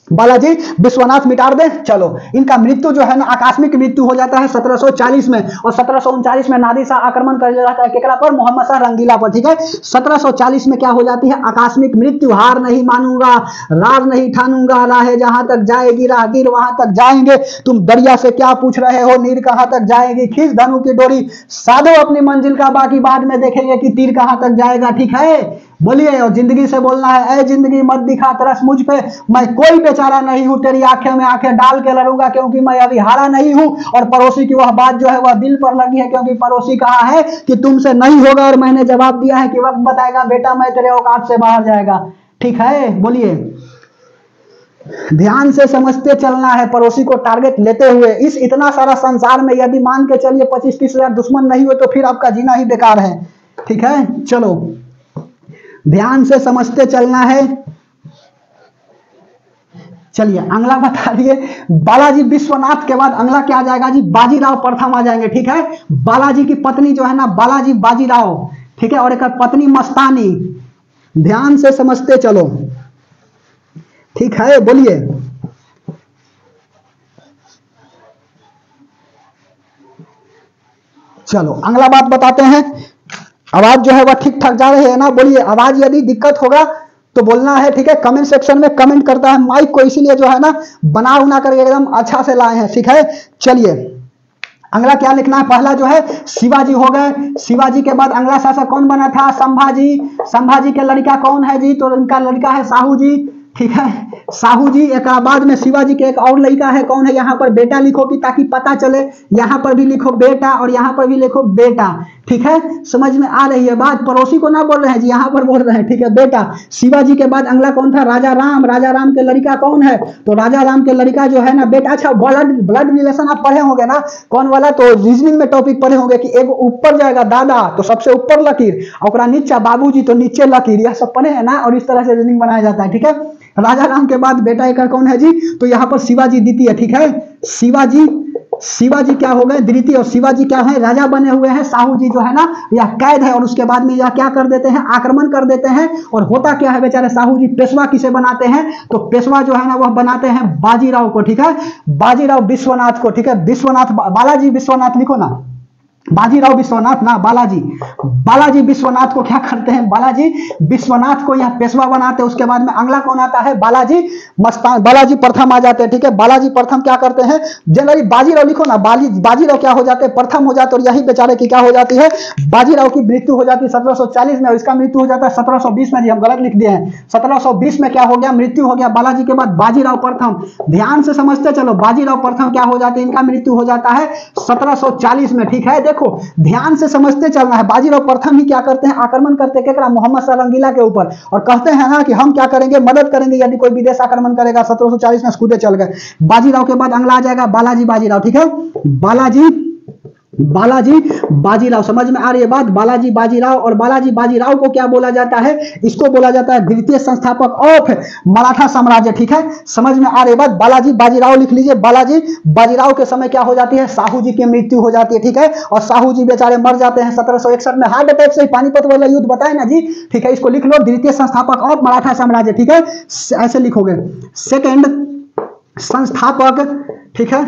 बालाजी विश्वनाथ मिटा दे। चलो, इनका मृत्यु जो है ना आकस्मिक मृत्यु हो जाता है 1740 में और 1739 में नादिर शाह आक्रमण कर जाता है केकड़ा पर? मोहम्मद शाह रंगीला पर। ठीक है, 1740 में क्या हो जाती है? आकस्मिक मृत्यु। हार नहीं मानूंगा, रार नहीं ठानूंगा, राह जहां तक जाएगी राहगीर वहां तक जाएंगे। तुम दरिया से क्या पूछ रहे हो, नीर कहां तक जाएगी? खींच धनु की डोरी, साधो अपनी मंजिल का, बाकी बाद में देखेंगे कि तीर कहां तक जाएगा। ठीक है, बोलिए। और जिंदगी से बोलना है, ए जिंदगी मत दिखा तरस मुझ पे, मैं कोई बेचारा नहीं हूं, तेरी आंखें में आंखें डाल के लड़ूंगा क्योंकि मैं अभी हारा नहीं हूं। और पड़ोसी की वह बात जो है वह दिल पर लगी है, क्योंकि पड़ोसी कहा है कि तुमसे नहीं होगा, और मैंने जवाब दिया है कि वक्त बताएगा बेटा, मैं तेरे औकात से बाहर जाएगा। ठीक है, बोलिए। ध्यान से समझते चलना है, पड़ोसी को टारगेट लेते हुए। इस इतना सारा संसार में यदि मान के चलिए 25-30 हजार दुश्मन नहीं हुए तो फिर आपका जीना ही बेकार है। ठीक है, चलो ध्यान से समझते चलना है। चलिए अगला बता दिए, बालाजी विश्वनाथ के बाद अगला क्या आ जाएगा जी, बाजीराव प्रथम आ जाएंगे। ठीक है, बालाजी की पत्नी जो है ना बालाजी बाजीराव, ठीक है, और एक पत्नी मस्तानी। ध्यान से समझते चलो। ठीक है, बोलिए। चलो अगला बात बताते हैं। आवाज जो है वह ठीक ठाक जा रही है ना, बोलिए। आवाज यदि दिक्कत होगा तो बोलना है, ठीक है। कमेंट सेक्शन में कमेंट करता है माइक को, इसीलिए जो है ना बना उना करके एकदम अच्छा से लाए हैं। ठीक है, चलिए अगला क्या लिखना है। पहला जो है शिवाजी हो गए। शिवाजी के बाद अगला शासक कौन बना था, संभाजी। संभाजी के लड़का कौन है जी, तो इनका लड़का है साहू जी। ठीक है, साहू जी। एक बाद में शिवाजी के एक और लड़का है, कौन है, यहाँ पर बेटा लिखो कि ताकि पता चले। यहाँ पर भी लिखो बेटा और यहाँ पर भी लिखो बेटा। ठीक है, समझ में आ रही है बात। पड़ोसी को ना बोल रहे हैं जी, यहाँ पर बोल रहे हैं। ठीक है, बेटा। शिवाजी के बाद अगला कौन था, राजा राम। राजा राम के लड़का कौन है, तो राजा राम के लड़का जो है ना बेटा। अच्छा, ब्लड ब्लड रिलेशन आप पढ़े होंगे ना, कौन वाला, तो रीजनिंग में टॉपिक पढ़े होंगे कि एक ऊपर जाएगा दादा तो सबसे ऊपर लकीर, और नीचे बाबूजी तो नीचे लकीर, यह सब पढ़े है ना, और इस तरह से रीजनिंग बनाया जाता है। ठीक है, राजा राम के बाद बेटा एक कौन है जी, तो यहाँ पर शिवाजी द्वितीय। ठीक है, शिवाजी। शिवाजी क्या हो गए, द्वितीय। और शिवाजी क्या है, राजा बने हुए हैं। साहू जी जो है ना यह कैद है, और उसके बाद में यह क्या कर देते हैं, आक्रमण कर देते हैं। और होता क्या है बेचारे साहू जी, पेशवा किसे बनाते हैं, तो पेशवा जो है ना वह बनाते हैं बाजीराव को। ठीक है, बाजीराव विश्वनाथ को। ठीक है, विश्वनाथ, बालाजी विश्वनाथ लिखो ना, बाजीराव विश्वनाथ ना, बालाजी। बालाजी विश्वनाथ को क्या करते हैं, बालाजी विश्वनाथ को यह पेशवा बनाते हैं। उसके बाद में अगला कौन आता है, बालाजी मस्तान, बालाजी प्रथम आ जाते हैं। ठीक है, बालाजी प्रथम क्या करते हैं, जनरली बाजीराव लिखो ना, बाजीराव क्या हो जाते हैं, प्रथम हो जाते हैं। और यही बेचारे की क्या हो जाती है, बाजीराव की मृत्यु हो जाती है 1740 में, और इसका मृत्यु हो जाता है 1720 में। जी हम गलत लिख दिए हैं, 1720 में क्या हो गया, मृत्यु हो गया बालाजी के बाद बाजीराव प्रथम। ध्यान से समझते चलो, बाजीराव प्रथम क्या हो जाते हैं, इनका मृत्यु हो जाता है 1740 में। ठीक है, देखो ध्यान से समझते चलना है। बाजीराव प्रथम ही क्या करते हैं, आक्रमण करते हैं मोहम्मद शाह रंगीला के ऊपर, और कहते हैं ना कि हम क्या करेंगे, मदद करेंगे यदि कोई विदेश आक्रमण करेगा। 1740 में कूदे चल गए। बाजीराव के बाद अगला आ जाएगा बालाजी बाजीराव। ठीक है, बालाजी बालाजी बाजीराव, समझ में आ रही है बात। बालाजी बाजीराव, और बालाजी बाजीराव को क्या बोला जाता है, इसको बोला जाता है द्वितीय संस्थापक ऑफ मराठा साम्राज्य। ठीक है, समझ में आ रही बात। बालाजी बाजीराव लिख लीजिए। बालाजी बाजीराव के समय क्या हो जाती है, साहू जी की मृत्यु हो जाती है। ठीक है, और साहू जी बेचारे मर जाते हैं 1761 में, हार्ट अटैक से। पानीपत वाला युद्ध बताए ना जी। ठीक है, इसको लिख लो, द्वितीय संस्थापक ऑफ मराठा साम्राज्य। ठीक है, ऐसे लिखोगे। सेकेंड संस्थापक, ठीक है,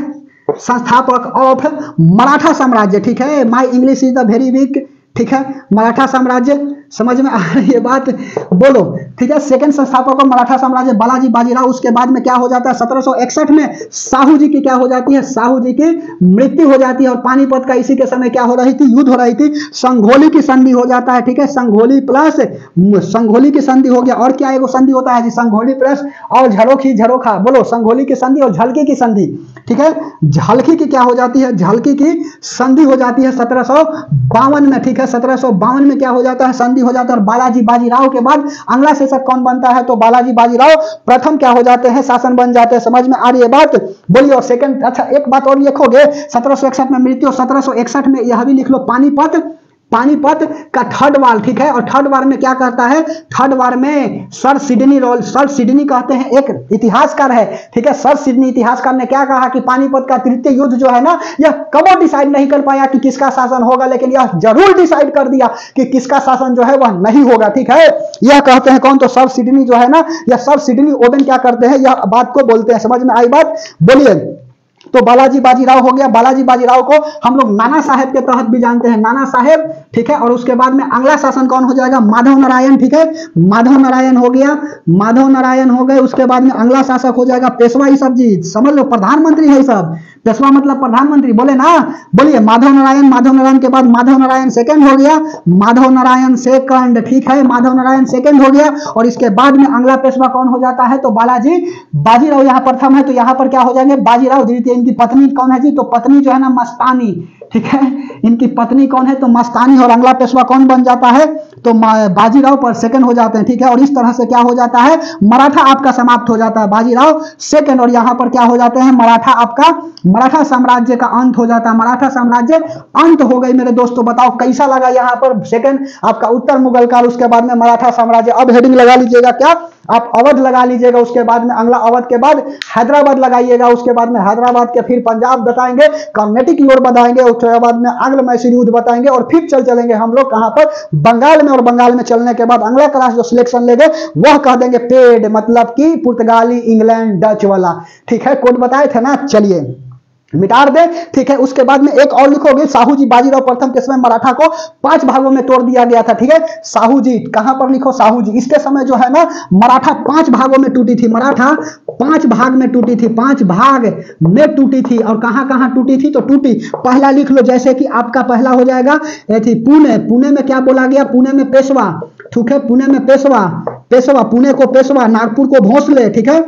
संस्थापक ऑफ मराठा साम्राज्य। ठीक है, my English is the very weak. ठीक है, मराठा साम्राज्य, समझ में आ रही है बात, बोलो। ठीक है, सेकंड संस्थापक ऑफ मराठा साम्राज्य बालाजी बाजीराव। उसके बाद में क्या हो जाता है, 1761 में साहू जी की क्या हो जाती है, साहू जी की मृत्यु हो जाती है। और पानीपत का इसी के समय क्या हो रही थी, युद्ध हो रही थी। संघोली की संधि हो जाता है। ठीक है, संघोली प्लस संघोली की संधि हो गया। और क्या एगो संधि होता है जी, संघोली प्लस और झरोखी झरोखा, बोलो। संघोली की संधि और झलकी की संधि। ठीक है, झलकी की क्या हो जाती है, झलकी की संधि हो जाती है 1752 में। ठीक है, 1752 में क्या हो जाता है, संधि हो जाता है। और बालाजी बाजीराव के बाद अगला शासक कौन बनता है, तो बालाजी बाजीराव प्रथम क्या हो जाते हैं, शासन बन जाते हैं। समझ में आ रही है बात, बोलिए। और सेकंड, अच्छा एक बात और लिखोगे, 1761 में मृत्यु, 1761 में यह भी लिख लो, पानीपत, पानीपत का थर्ड वार। ठीक है, और थर्ड वार में क्या करता है, थर्ड वार में sir Sidney Rowlatt, sir Sidney कहते हैं, एक इतिहासकार है। ठीक है, सर सिडनी इतिहासकार ने क्या कहा कि पानीपत का तृतीय युद्ध जो है ना, यह कबो डिसाइड नहीं कर पाया कि किसका शासन होगा, लेकिन यह जरूर डिसाइड कर दिया कि किसका शासन जो है वह नहीं होगा। ठीक है, यह कहते हैं कौन, तो सर सिडनी जो है ना, यह सर सिडनी ओवेन क्या करते हैं, यह बात को बोलते हैं। समझ में आई बात, बोलिए। तो बालाजी बाजीराव हो गया। बालाजी बाजीराव को हम लोग नाना साहेब के तहत भी जानते हैं। नाना साहेब ठीक है। और उसके बाद में अगला शासन कौन हो जाएगा, माधव नारायण, ठीक है, माधव नारायण हो गया, माधव नारायण हो गए। उसके बाद में अगला शासक हो जाएगा पेशवा। ये सब जी समझ लो, प्रधानमंत्री है सब, पेशवा मतलब प्रधानमंत्री, बोले ना, बोलिए माधव नारायण। माधव नारायण के बाद माधव नारायण सेकंड हो गया, माधव नारायण सेकंड, ठीक है, माधव नारायण सेकंड हो गया। और इसके बाद में अगला पेशवा कौन हो जाता है, तो बालाजी बाजीराव यहाँ प्रथम है, तो यहाँ पर क्या हो जाएंगे, बाजीराव द्वितीय। इनकी पत्नी कौन है जी, तो पत्नी जो है ना मस्तानी, ठीक है, इनकी पत्नी कौन है, तो मस्तानी। और अगला पेशवा कौन बन जाता है, तो बाजीराव पर सेकंड हो जाते हैं, ठीक है। और इस तरह से क्या हो जाता है, मराठा आपका समाप्त हो जाता है, बाजीराव सेकंड। और यहाँ पर क्या हो जाते हैं, मराठा आपका, मराठा साम्राज्य का अंत हो जाता है, मराठा साम्राज्य अंत हो गई मेरे दोस्तों। बताओ कैसा लगा यहाँ पर, सेकंड आपका उत्तर मुगल काल, उसके बाद में मराठा साम्राज्य। अब हेडिंग लगा लीजिएगा क्या, आप अवध लगा लीजिएगा, उसके बाद में अगला अवध के बाद हैदराबाद लगाइएगा, उसके बाद में हैदराबाद के फिर पंजाब बताएंगे, कर्नाटक की ओर बताएंगे, उसके बाद में आंग्ल मैसूर युद्ध बताएंगे। और फिर चलेंगे हम लोग कहां पर, बंगाल में। और बंगाल में चलने के बाद अगला क्लास जो सिलेक्शन लेंगे वह कह देंगे पेड, मतलब कि पुर्तगाली, इंग्लैंड, डच वाला, ठीक है, कोड बताए थे ना, चलिए मिटा दे, ठीक है। उसके बाद में एक और लिखोगे, साहू जी बाजीराव प्रथम के समय मराठा को 5 भागों में तोड़ दिया गया था, ठीक है। साहू जी कहां पर लिखो, साहू जी, इसके समय जो है ना मराठा 5 भागों में टूटी थी, मराठा 5 भाग में टूटी थी, 5 भाग में टूटी थी। और कहां कहां टूटी थी, तो टूटी, पहला लिख लो, जैसे कि आपका पहला हो जाएगा थी पुणे, पुणे में क्या बोला गया, पुणे में पेशवा, ठीक है, पुणे में पेशवा, पेशवा, पुणे को पेशवा, नागपुर को भोसले, ठीक है,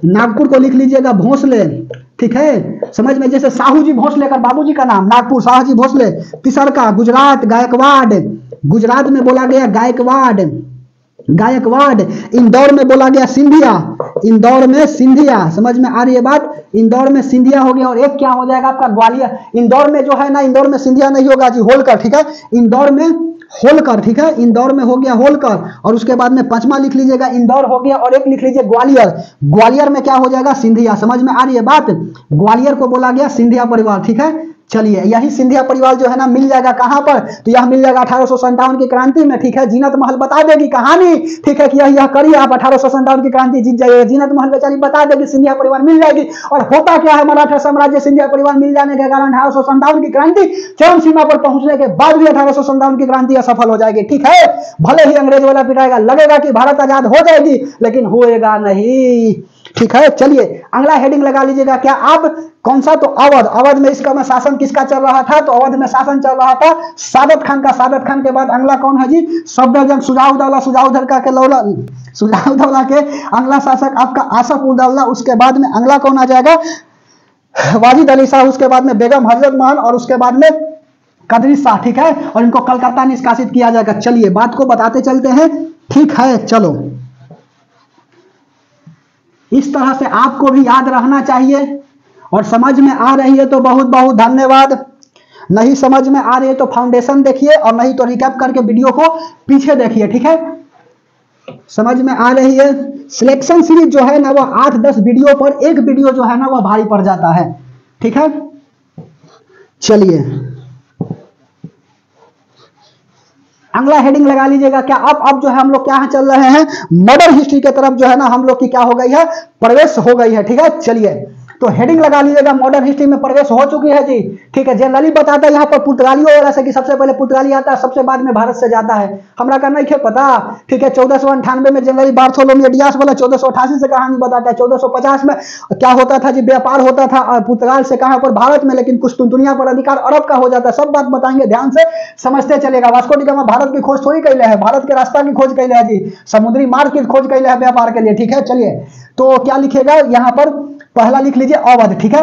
नागपुर को लिख लीजिएगा भोसले, ठीक है, समझ में, जैसे साहू जी भोसले का बाबूजी का नाम, नागपुर साहू जी भोसले। तीसरा गुजरात गायकवाड़, गुजरात में बोला गया गायकवाड़, गायकवाड़। इंदौर में बोला गया सिंधिया, इंदौर में सिंधिया, समझ में आ रही है बात, इंदौर में सिंधिया हो गया। और एक क्या हो जाएगा आपका ग्वालियर, इंदौर में जो है ना, इंदौर में सिंधिया नहीं होगा जी, होलकर, ठीक है, इंदौर में होलकर, ठीक है, इंदौर में हो गया होलकर। और उसके बाद में 5वां लिख लीजिएगा इंदौर हो गया, और एक लिख लीजिए ग्वालियर, ग्वालियर में क्या हो जाएगा, सिंधिया। समझ में आ रही है बात, ग्वालियर को बोला गया सिंधिया परिवार, ठीक है। चलिए यही सिंधिया परिवार जो है ना मिल जाएगा कहां पर, तो यह मिल जाएगा 1857 की क्रांति में, ठीक है। जीनत महल बता देगी कहानी, ठीक है, कि यह करिए आप 1857 की क्रांति जीत जाइए, जीनत महल बेचारी बता देगी, सिंधिया परिवार मिल जाएगी। और होता क्या है, मराठा साम्राज्य सिंधिया परिवार मिल जाने के कारण 1857 की क्रांति चरम सीमा पर पहुंचने के बाद भी 1857 की क्रांति असफल हो जाएगी, ठीक है। भले ही अंग्रेज वाला पिटाएगा, लगेगा कि भारत आजाद हो जाएगी, लेकिन होएगा नहीं, ठीक है। चलिए अगला हेडिंग लगा लीजिएगा क्या आप, कौन सा, तो अवध। अवध में इसका में शासन किसका चल रहा था, तो अवध में शासन चल रहा था सादत खान का। सादत खान के बाद अगला कौन है जी, सफदरजंग, सुजाउद्दौला, सुजाउद्दौला के लौला, सुजाउद्दौला के अगला शासक आपका आसफ उद्दौला। उसके बाद में अगला कौन आ जाएगा, वाजिद अली शाह। उसके बाद में बेगम हजरत महल, और उसके बाद में कदरी शाह, ठीक है। और इनको कलकत्ता निष्कासित किया जाएगा। चलिए बात को बताते चलते हैं, ठीक है। चलो इस तरह से आपको भी याद रहना चाहिए, और समझ में आ रही है तो बहुत बहुत धन्यवाद, नहीं समझ में आ रही है तो फाउंडेशन देखिए, और नहीं तो रिकैप करके वीडियो को पीछे देखिए, ठीक है। समझ में आ रही है, सिलेक्शन सीरीज जो है ना वो 8-10 वीडियो पर एक वीडियो जो है ना वो भारी पड़ जाता है, ठीक है। चलिए अगला हेडिंग लगा लीजिएगा क्या, अब जो है हम लोग क्या चल रहे हैं, मॉडर्न हिस्ट्री के तरफ जो है ना हम लोग की क्या हो गई है, प्रवेश हो गई है, ठीक है। चलिए तो हेडिंग लगा लीजिएगा, मॉडर्न हिस्ट्री में प्रवेश हो चुकी है जी, ठीक है। जनरली बताता है यहाँ पर पुर्तगालियों वगैरह से कि सबसे पहले पुर्तगाली आता है, सबसे बाद में भारत से जाता है, हमरा का नहीं पता, ठीक है। 1498 में जनरली बार्थोलोमेव डियास वाला 1488 से कहानी बताता है। 1450 में क्या होता था जी, व्यापार होता था पुर्तगाल से कहां पर, भारत में, लेकिन कुछ दुनिया पर अधिकार अरब का हो जाता है। सब बात बताएंगे, ध्यान से समझते चलेगा। वास्को डी गामा भारत की खोज थोड़ी कैले है, भारत के रास्ता की खोज कैले है जी, समुद्री मार्ग की खोज कैले है व्यापार के लिए, ठीक है। चलिए तो क्या लिखेगा यहाँ पर, पहला लिख लीजिए अवध, ठीक है।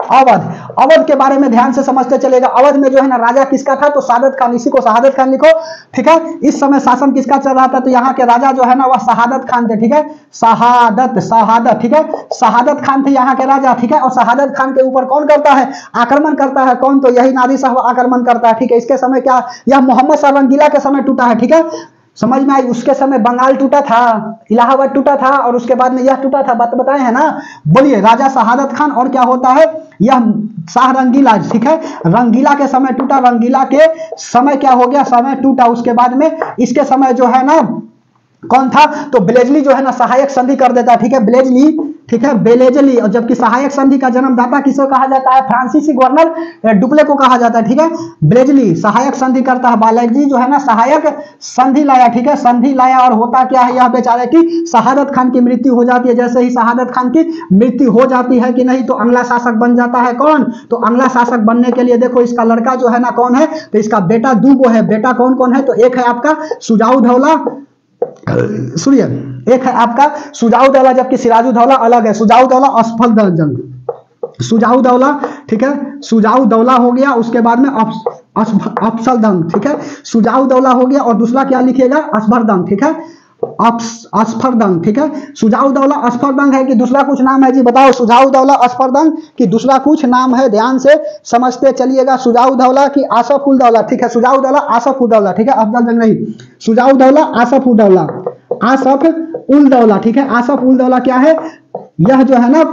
अवध, अवध के बारे में ध्यान से समझते चलेगा। अवध में जो है ना राजा किसका था, तो सादत खान, इसी को शहादत खान लिखो, ठीक है। इस समय शासन किसका चल रहा था, तो यहाँ के राजा जो है ना वह शहादत खान थे, ठीक है। शहादत, शहादत, ठीक है, शहादत खान थे यहाँ के राजा, ठीक है। और शहादत खान के ऊपर कौन करता है, आक्रमण करता है, कौन, तो यही नादिर शाह आक्रमण करता है, ठीक है। इसके समय क्या, यह मोहम्मद शाह रंगीला के समय टूटा है, ठीक है। समझ में आई, उसके समय बंगाल टूटा था, इलाहाबाद टूटा था, और उसके बाद में यह टूटा था, बात बताए हैं ना। बोलिए राजा शहादत खान, और क्या होता है, यह शाह रंगीला, ठीक है। रंगीला के समय टूटा, रंगीला के समय क्या हो गया, समय टूटा। उसके बाद में इसके समय जो है ना कौन था? तो बेलेजली जो है ना सहायक संधि कर देता है, ठीक है, बेलेजली, ठीक है, बेलेजली। और जबकि सहायक संधि का जन्मदाता किसे कहा जाता है? फ्रांसीसी गवर्नर डुप्ले को कहा जाता है, ठीक है। बेलेजली सहायक संधि करता है, बालाजी जो है ना सहायक संधि लाया, ठीक है, संधि लाया। और होता क्या है यहाँ बेचारे की शहादत खान की मृत्यु हो जाती है। जैसे ही शहादत खान की मृत्यु हो जाती है कि नहीं, तो अगला शासक बन जाता है कौन? तो अगला शासक बनने के लिए देखो इसका लड़का जो है ना कौन है? तो इसका बेटा दूगो है। बेटा कौन कौन है? तो एक है आपका सुजाउदौला, सुनिए, एक है आपका सुजाउदौला, जबकि सिराजुद्दौला अलग है। सुजाउदौला असफल सुजाउदौला, ठीक है, सुजाउदौला हो गया। उसके बाद में अफसलदंग, ठीक है, सुजाउदौला हो गया। और दूसरा क्या लिखिएगा? असफरदंग, ठीक है, असफरदंग, ठीक है। सुजाउदौला असफरदंग है कि दूसरा कुछ नाम है जी? बताओ, सुजाउदौला असफरदंग कि दूसरा कुछ नाम है? ध्यान से समझते चलिएगा। सुजाउदौला की आसफ-उल-दौला, ठीक है, सुजाउदौला आसफ-उल-दौला, ठीक है, अफजलजंग नहीं, सुजाउदौला आसफ-उल-दौला, आसफ-उल-दौला, ठीक है। आसफ-उल-दौला क्या है? यह जो है ना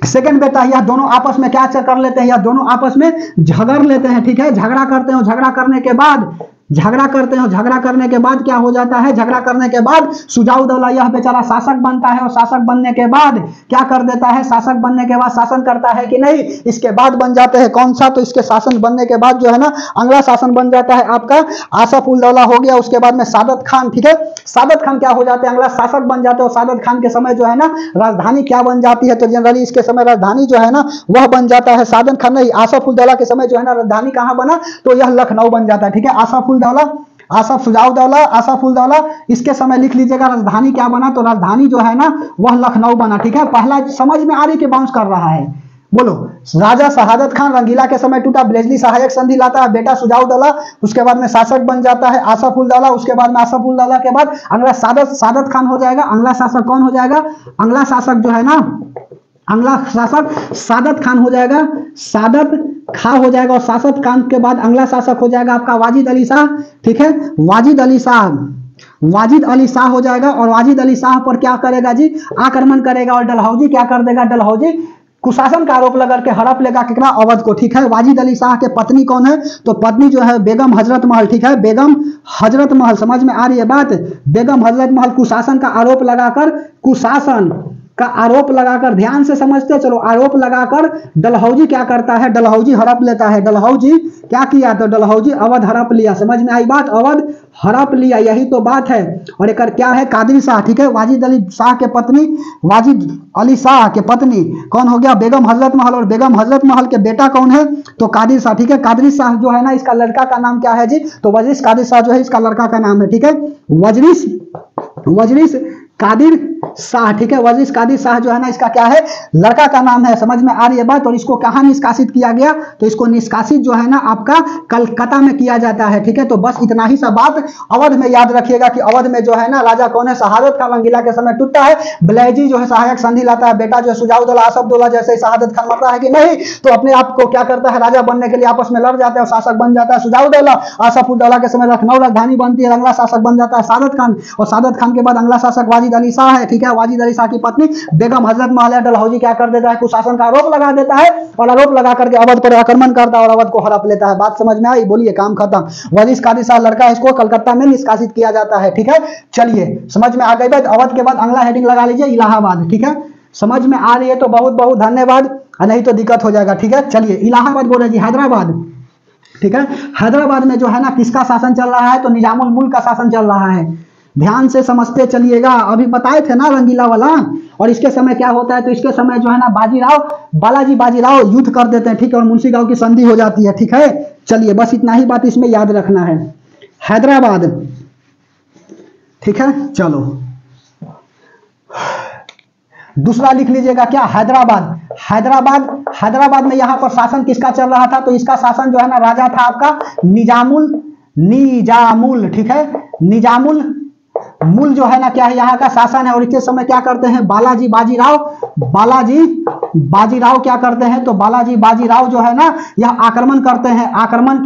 सेकंड बेटा, यह दोनों आपस में क्या कर लेते हैं? यह दोनों आपस में झगड़ लेते हैं, ठीक है, झगड़ा करते हैं। झगड़ा करने के बाद झगड़ा करने के बाद क्या हो जाता है? झगड़ा करने के बाद सुजाउदौला यह बेचारा शासक बनता है। और शासक बनने के बाद क्या कर देता है? शासक बनने के बाद शासन करता है कि नहीं? इसके बाद बन जाते हैं कौन सा? तो इसके शासन बनने के बाद जो है ना अगला शासन बन जाता है आपका आसफ-उल-दौला हो गया। उसके बाद में सादत खान, ठीक है, सादत खान क्या हो जाते हैं? अगला शासक बन जाते हैं। और सादत खान के समय जो है ना राजधानी क्या बन जाती है? तो जनरली इसके समय राजधानी जो है ना वह बन जाता है सादत खान नहीं, आसफ-उल-दौला के समय जो है ना राजधानी कहां बना? तो यह लखनऊ बन जाता है, ठीक है। आसफ-उल-दौला, आसफ सुजाउदौला, आसफ-उल-दौला, इसके समय लिख लीजिएगा राजधानी क्या बना? तो राजधानी जो है ना वह लखनऊ बना, ठीक है। पहला समझ में आ रही कि बाउंस कर रहा है? बोलो। राजा शहादत खान रंगीला के समय टूटा, बेलेजली सहायक संधि लाता है, बेटा सुजाउदौला, उसके बाद में शासक बन जाता है आसफ-उल-दौला। उसके बाद में आसफ-उल-दौला के बाद अगला सादत खान हो जाएगा। अगला शासक कौन हो जाएगा? अगला शासक जो है ना अगला शासक सादत खान हो जाएगा, सादत खां हो जाएगा। और शासक खान के बाद अगला शासक हो जाएगा आपका वाजिद अली शाह, ठीक है, वाजिद अली शाह, वाजिद अली शाह हो जाएगा। और वाजिद अली शाह पर क्या करेगा जी? आक्रमण करेगा। और डलहौजी क्या कर देगा? डलहौजी कुशासन का आरोप लगा के हड़प लेगा कितना? अवध को, ठीक है। वाजिद अली शाह के पत्नी कौन है? तो पत्नी जो है बेगम हजरत महल, ठीक है, बेगम हजरत महल। समझ में आ रही है बात? बेगम हजरत महल कुशासन का आरोप लगाकर, कुशासन का आरोप लगाकर, ध्यान से समझते चलो, आरोप लगाकर डलहौजी क्या करता है? डलहौजी हड़प लेता है। डलहौजी क्या किया? तो डलहौजी अवध हड़प लिया। समझ में आई बात? अवध हड़प लिया, यही तो बात है। और एक क्या है? कादरी शाह, ठीक है, वाजिद अली शाह के पत्नी, वाजिद अली शाह के पत्नी कौन हो गया? बेगम हजरत महल। और बेगम हजरत महल के बेटा कौन है? तो कादिर शाह, ठीक है। कादरी शाह जो है ना इसका लड़का का नाम क्या है जी? तो वजरिस कादिर शाह जो है इसका लड़का का नाम है, ठीक है, वजरिस कादिर शाह, ठीक है, वजरिस कादिर शाह जो है ना इसका क्या है? लड़का का नाम है। समझ में आ रही है बात? और इसको कहाँ निष्कासित किया गया? तो इसको निष्कासित जो है ना आपका कलकत्ता में किया जाता है, ठीक है। तो बस इतना ही सा बात अवध में याद रखिएगा कि अवध में जो है ना राजा कौन है? शहादत खान रंगीला के समय टूटता है। बेलेजी जो है सहायक संधि लाता है, बेटा जो है सुजाउदौला आसफ-उल-दौला जैसे ही शहादत खान मरता है कि नहीं, तो अपने आप को क्या करता है? राजा बनने के लिए आपस में लड़ जाते हैं और शासक बन जाता है सुजाउदौला। आसफ-उल-दौला के समय लखनऊ राजधानी बनती है। अगला शासक बन जाता है सादत खान। और सादत खान के बाद अगला शासक वाजिद अली शाह है, ठीक है। वाजिद अली शाह की पत्नी बेगम हजरत महल। डलहौजी क्या कर देता है? कुशासन का आरोप लगा देता है और आरोप लगा करके अवध पर आक्रमण करता है और अवध को हड़प लेता है। बात समझ में आई? बोलिए, काम खत्म। वजीर कादिर शाह लड़का है, इसको कलकत्ता में निष्कासित किया जाता है, ठीक है। चलिए, समझ में आ गई बात? अवध के बाद अगला हेडिंग लगा लीजिए इलाहाबाद, ठीक है। समझ में आ रही है तो बहुत बहुत धन्यवाद, नहीं तो दिक्कत हो जाएगा, ठीक है। चलिए, इलाहाबाद बोल रहे जी, हैदराबाद, ठीक है। हैदराबाद में जो है ना किसका शासन चल रहा है? तो निजामुल मुल्क का शासन चल रहा है। ध्यान से समझते चलिएगा। अभी बताए थे ना रंगीला वाला। और इसके समय क्या होता है? तो इसके समय जो है ना बालाजी बाजीराव युद्ध कर देते हैं, ठीक है, और मुंशीगांव की संधि हो जाती है, ठीक है। चलिए, बस इतना ही बात इसमें याद रखना है। हैदराबाद, ठीक है। चलो, दूसरा लिख लीजिएगा क्या? हैदराबाद। हैदराबाद में यहां पर शासन किसका चल रहा था? तो इसका शासन जो है ना राजा था आपका निजामुल, ठीक है, निजामुल मूल जो है ना क्या है? यहाँ का शासन है। और इसके समय क्या करते हैं? बालाजी बाजीराव क्या करते हैं? तो बालाजी बाजीराव जो है ना यह आक्रमण करते हैं। आक्रमण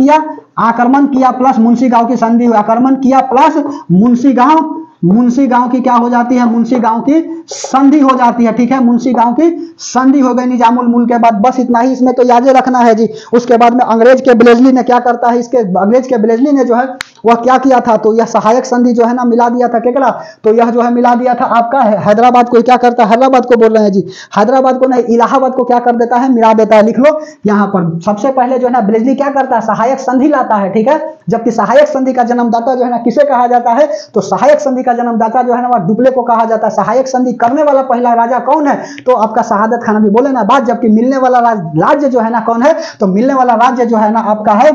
किया प्लस मुंशीगांव की संधि हुई। आक्रमण किया प्लस मुंशीगांव मुंशी गांव की क्या हो जाती है, मुंशी गांव की संधि हो जाती है, ठीक है, मुंशी गांव की संधि हो गई निजामुल मुल्क के बाद। बस इतना ही इसमें तो याद रखना है जी। उसके बाद में अंग्रेज के ब्लेजली ने क्या करता है, इसके अंग्रेज के ब्लेजली ने जो है वह क्या किया था, तो यह सहायक संधि जो है ना मिला दिया था केकड़ा, तो यह जो है मिला दिया था आपका हैदराबाद को। क्या करता है, हैदराबाद को बोल रहे हैं जी, हैदराबाद को नहीं, इलाहाबाद को क्या कर देता है, मिला देता है। लिख लो यहाँ पर, सबसे पहले जो है ना ब्लेजली क्या करता है, सहायक संधि लाता है, ठीक है। जबकि सहायक संधि का जन्मदाता जो है ना किसे कहा जाता है, तो सहायक संधि का जन्मदाता जो है ना वह डुप्ले को कहा जाता है। सहायक संधि करने वाला पहला राजा कौन है, तो आपका शहादत खान, अभी बोले ना बात। जबकि मिलने वाला राज्य जो है ना कौन है, तो मिलने वाला राज्य जो है ना आपका है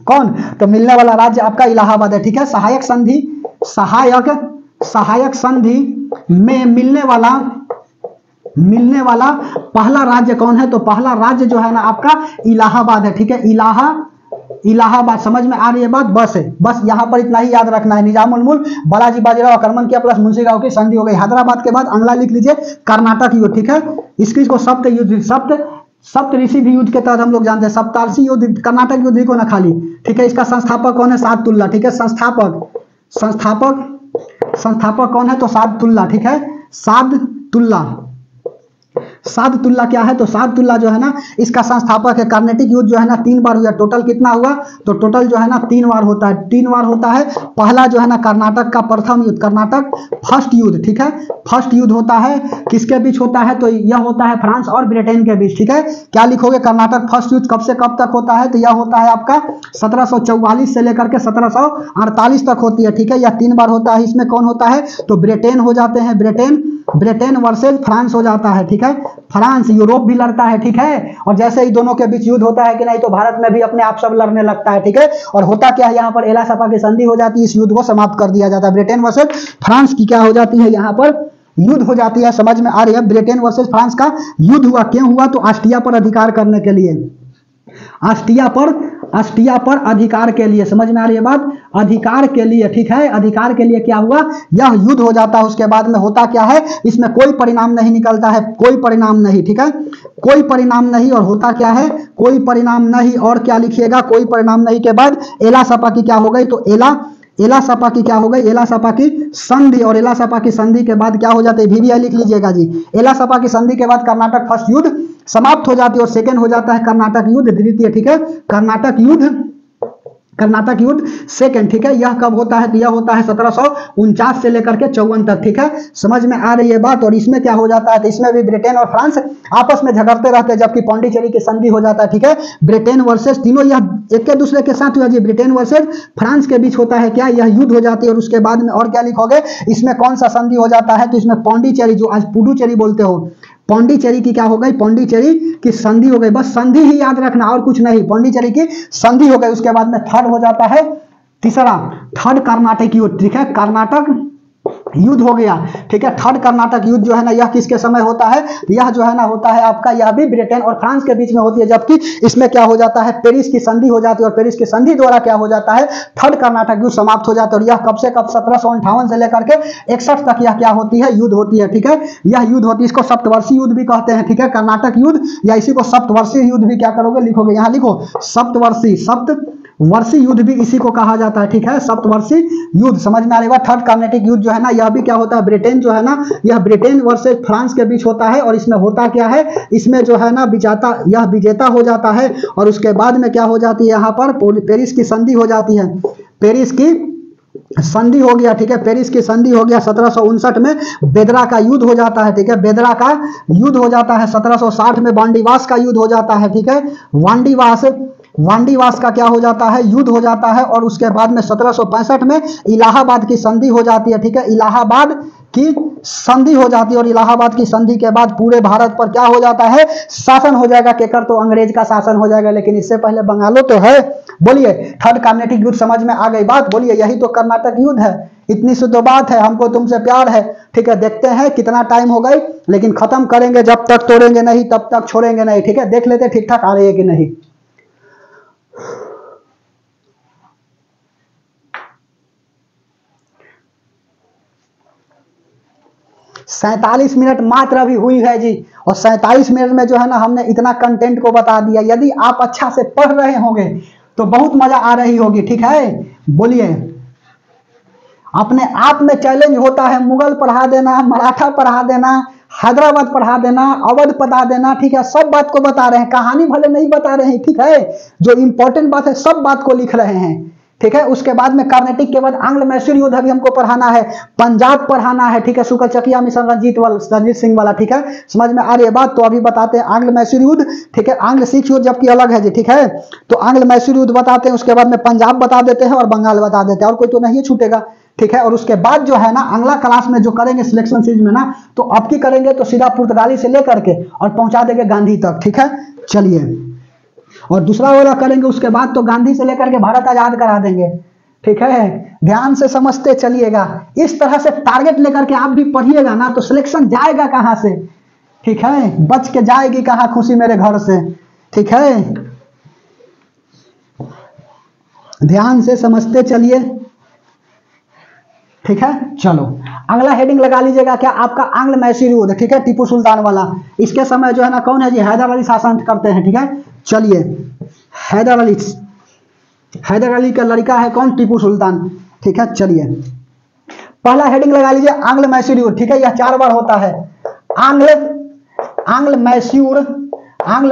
कौन, तो मिलने वाला राज्य आपका इलाहाबाद है, ठीक है। सहायक संधि, सहायक संधि में मिलने वाला पहला राज्य कौन है, तो पहला राज्य जो है ना आपका इलाहाबाद है, ठीक है। इलाहाबाद, समझ में आ रही है बात, बस है, बस यहाँ पर इतना ही याद रखना है। निजामुल मुल्क बालाजी बाजीराव आक्रमण किया प्लस मुंशी गांव की संधि हो गई। हैदराबाद के बाद अगला लिख लीजिए कर्नाटक युद्ध, ठीक है। इसकी को सप्त युद्ध, सप्त ऋषि भी युद्ध के तहत हम लोग जानते हैं, सप्तार्षि युद्ध, कर्नाटक युद्ध को ना खाली, ठीक है। इसका संस्थापक कौन है, सादतुल्ला, ठीक है। संस्थापक कौन है, तो सादतुल्ला, ठीक है। सादतुल्ला क्या है, तो सादतुल्ला जो है ना इसका संस्थापक है। कर्नाटक युद्ध जो है ना 3 बार हुआ, टोटल कितना हुआ, तो टोटल जो है ना 3 बार होता है, 3 बार होता है। पहला जो है ना कर्नाटक का प्रथम युद्ध, कर्नाटक फर्स्ट युद्ध, ठीक है। फर्स्ट युद्ध होता है किसके बीच होता है, तो यह होता है फ्रांस और ब्रिटेन के बीच, ठीक है। क्या लिखोगे, कर्नाटक फर्स्ट युद्ध कब से कब तक होता है, तो यह होता है आपका 1744 से लेकर के 1748 तक होती है, ठीक है। यह 3 बार होता है। इसमें कौन होता है, तो ब्रिटेन हो जाते हैं, ब्रिटेन वर्सेज फ्रांस हो जाता है, ठीक है। फ्रांस यूरोप भी लड़ता है, ठीक है। और जैसे ही दोनों के बीच युद्ध होता है कि नहीं, तो भारत में भी अपने आप सब लड़ने लगता है, ठीक है। और होता क्या है, यहाँ पर एला सपा की संधि हो जाती है, इस युद्ध को समाप्त कर दिया जाता है। ब्रिटेन वर्सेज फ्रांस की क्या हो जाती है, यहाँ पर युद्ध हो जाती है। समझ में आ रही है, ब्रिटेन वर्सेज फ्रांस का युद्ध हुआ, क्यों हुआ, तो ऑस्ट्रिया पर अधिकार करने के लिए, ऑस्ट्रिया पर अधिकार के लिए, समझ में आ रही है बात, अधिकार के लिए, ठीक है। अधिकार के लिए क्या हुआ, यह युद्ध हो जाता है। उसके बाद में होता क्या है, इसमें कोई परिणाम नहीं निकलता है, कोई परिणाम नहीं, ठीक है, कोई परिणाम नहीं। और होता क्या है, कोई परिणाम नहीं, और क्या लिखिएगा, कोई परिणाम नहीं के बाद एला सपा की क्या हो गई, तो एला सपा की क्या हो गई, एला सपा की संधि। और एला सपा की संधि के बाद क्या हो जाता है, VVI लिख लीजिएगा जी। एला सपा की संधि के बाद कर्नाटक फर्स्ट युद्ध समाप्त हो जाती है और सेकंड हो जाता है कर्नाटक युद्ध द्वितीय, ठीक है। कर्नाटक युद्ध सेकंड, ठीक है। यह कब होता है, तो यह होता है 1749 से लेकर के 54 तक, ठीक है। समझ में आ रही है बात। और इसमें क्या हो जाता है, तो इसमें भी ब्रिटेन और फ्रांस आपस में झगड़ते रहते हैं, जबकि पौंडीचेरी की संधि हो जाता है, ठीक है। ब्रिटेन वर्सेस, तीनों यह एक दूसरे के साथ हुआ जी, ब्रिटेन वर्सेस फ्रांस के बीच होता है क्या, यह युद्ध हो जाती है। और उसके बाद में और क्या लिखोगे, इसमें कौन सा संधि हो जाता है, तो इसमें पौंडीचेरी, जो आज पुडुचेरी बोलते हो, पौंडीचेरी की क्या हो गई, पौंडीचेरी की संधि हो गई। बस संधि ही याद रखना और कुछ नहीं, पौंडीचेरी की संधि हो गई। उसके बाद में थर्ड हो जाता है, तीसरा थर्ड कर्नाटक युद्ध, ठीक है। कर्नाटक युद्ध हो गया, ठीक है। थर्ड कर्नाटक युद्ध जो है ना, यह किसके समय होता है, यह जो है ना होता है आपका, यह भी ब्रिटेन और फ्रांस के बीच में होती है। जबकि इसमें क्या हो जाता है, पेरिस की संधि हो जाती है, और पेरिस की संधि द्वारा क्या हो जाता है, थर्ड कर्नाटक युद्ध समाप्त हो जाता है। और यह कब से कब, 1758 से लेकर के 61 तक यह क्या होती है, युद्ध होती है, ठीक है। यह युद्ध होती है, इसको सप्तवर्षीय युद्ध भी कहते हैं, ठीक है। कर्नाटक युद्ध या इसी को सप्तवर्षीय युद्ध भी क्या करोगे, लिखोगे, यहाँ लिखो सप्तवर्षीय युद्ध भी इसी को कहा जाता है, ठीक है। सप्तवर्षीय युद्ध, समझ में आ रही है। थर्ड कर्नाटक युद्ध जो है ना, यह भी क्या होता है, ब्रिटेन जो है ना, यह ब्रिटेन वर्सेस फ्रांस के बीच होता है। और इसमें होता क्या है, इसमें जो है ना यह विजेता हो जाता है। और उसके बाद में क्या हो जाती है, यहाँ पर पेरिस की संधि हो जाती है, पेरिस की संधि हो गया, ठीक है। पेरिस की संधि हो गया 1759 में। बेदरा का युद्ध हो जाता है, ठीक है। बेदरा का युद्ध हो जाता है 1760 में। वांडीवास का युद्ध हो जाता है, ठीक है। वांडीवास का क्या हो जाता है, युद्ध हो जाता है। और उसके बाद में 1765 में इलाहाबाद की संधि हो जाती है, ठीक है। इलाहाबाद की संधि हो जाती है। और इलाहाबाद की संधि के बाद पूरे भारत पर क्या हो जाता है, शासन हो जाएगा। केकर, तो अंग्रेज का शासन हो जाएगा। लेकिन इससे पहले बंगालो तो है। बोलिए, थर्ड कर्नाटक युद्ध समझ में आ गई बात, बोलिए, यही तो कर्नाटक युद्ध है। इतनी सी तो बात है, हमको तुमसे प्यार है, ठीक है। देखते हैं कितना टाइम हो गई, लेकिन खत्म करेंगे, जब तक तोड़ेंगे नहीं तब तक छोड़ेंगे नहीं, ठीक है। देख लेते ठीक ठाक आ रही है कि नहीं। 47 मिनट मात्र अभी हुई है जी। और 47 मिनट में जो है ना हमने इतना कंटेंट को बता दिया। यदि आप अच्छा से पढ़ रहे होंगे तो बहुत मजा आ रही होगी, ठीक है। बोलिए, अपने आप में चैलेंज होता है, मुगल पढ़ा देना, मराठा पढ़ा देना, हैदराबाद पढ़ा देना, अवध बता देना, ठीक है, सब बात को बता रहे हैं, कहानी भले नहीं बता रहे हैं, ठीक है, जो इंपॉर्टेंट बात है सब बात को लिख रहे हैं, ठीक है। उसके बाद में कर्नाटिक के बाद आंग्ल मैसूर युद्ध अभी हमको पढ़ाना है, पंजाब पढ़ाना है, ठीक है, शुक्लचकिया मिशन रंजीत सिंह वाला, ठीक है, समझ में आ रही है बात। तो अभी बताते हैं आंग्ल मैसूर युद्ध, ठीक है, आंग्ल सिख युद्ध जबकि अलग है जी, ठीक है, तो आंग्ल मैसूर युद्ध बताते हैं, उसके बाद में पंजाब बता देते हैं और बंगाल बता देते हैं, और कोई तो नहीं छूटेगा, ठीक है। और उसके बाद जो है ना अगला क्लास में जो करेंगे सिलेक्शन सीरीज में ना, तो अब की करेंगे तो सीधा पुर्तगाली से लेकर के और पहुंचा देंगे गांधी तक, ठीक है। चलिए, और दूसरा वाला करेंगे उसके बाद तो गांधी से लेकर के भारत आजाद करा देंगे, ठीक है। ध्यान से समझते चलिएगा, इस तरह से टारगेट लेकर के आप भी पढ़िएगा ना तो सिलेक्शन जाएगा कहां से, ठीक है, बच के जाएगी कहां खुशी मेरे घर से, ठीक है। ध्यान से समझते चलिए, ठीक है। चलो अगला हेडिंग लगा लीजिएगा क्या, आपका आंग्ल मैसूर युद्ध, ठीक है, टीपू सुल्तान वाला। इसके समय जो है ना कौन है जी, हैदर अली शासन करते हैं, ठीक है। चलिए, हैदर अली का लड़का है कौन, टीपू सुल्तान, ठीक है। चलिए पहला हेडिंग लगा लीजिए आंग्ल मैसूर युद्ध, ठीक है, यह 4 बार होता है, आंग्ल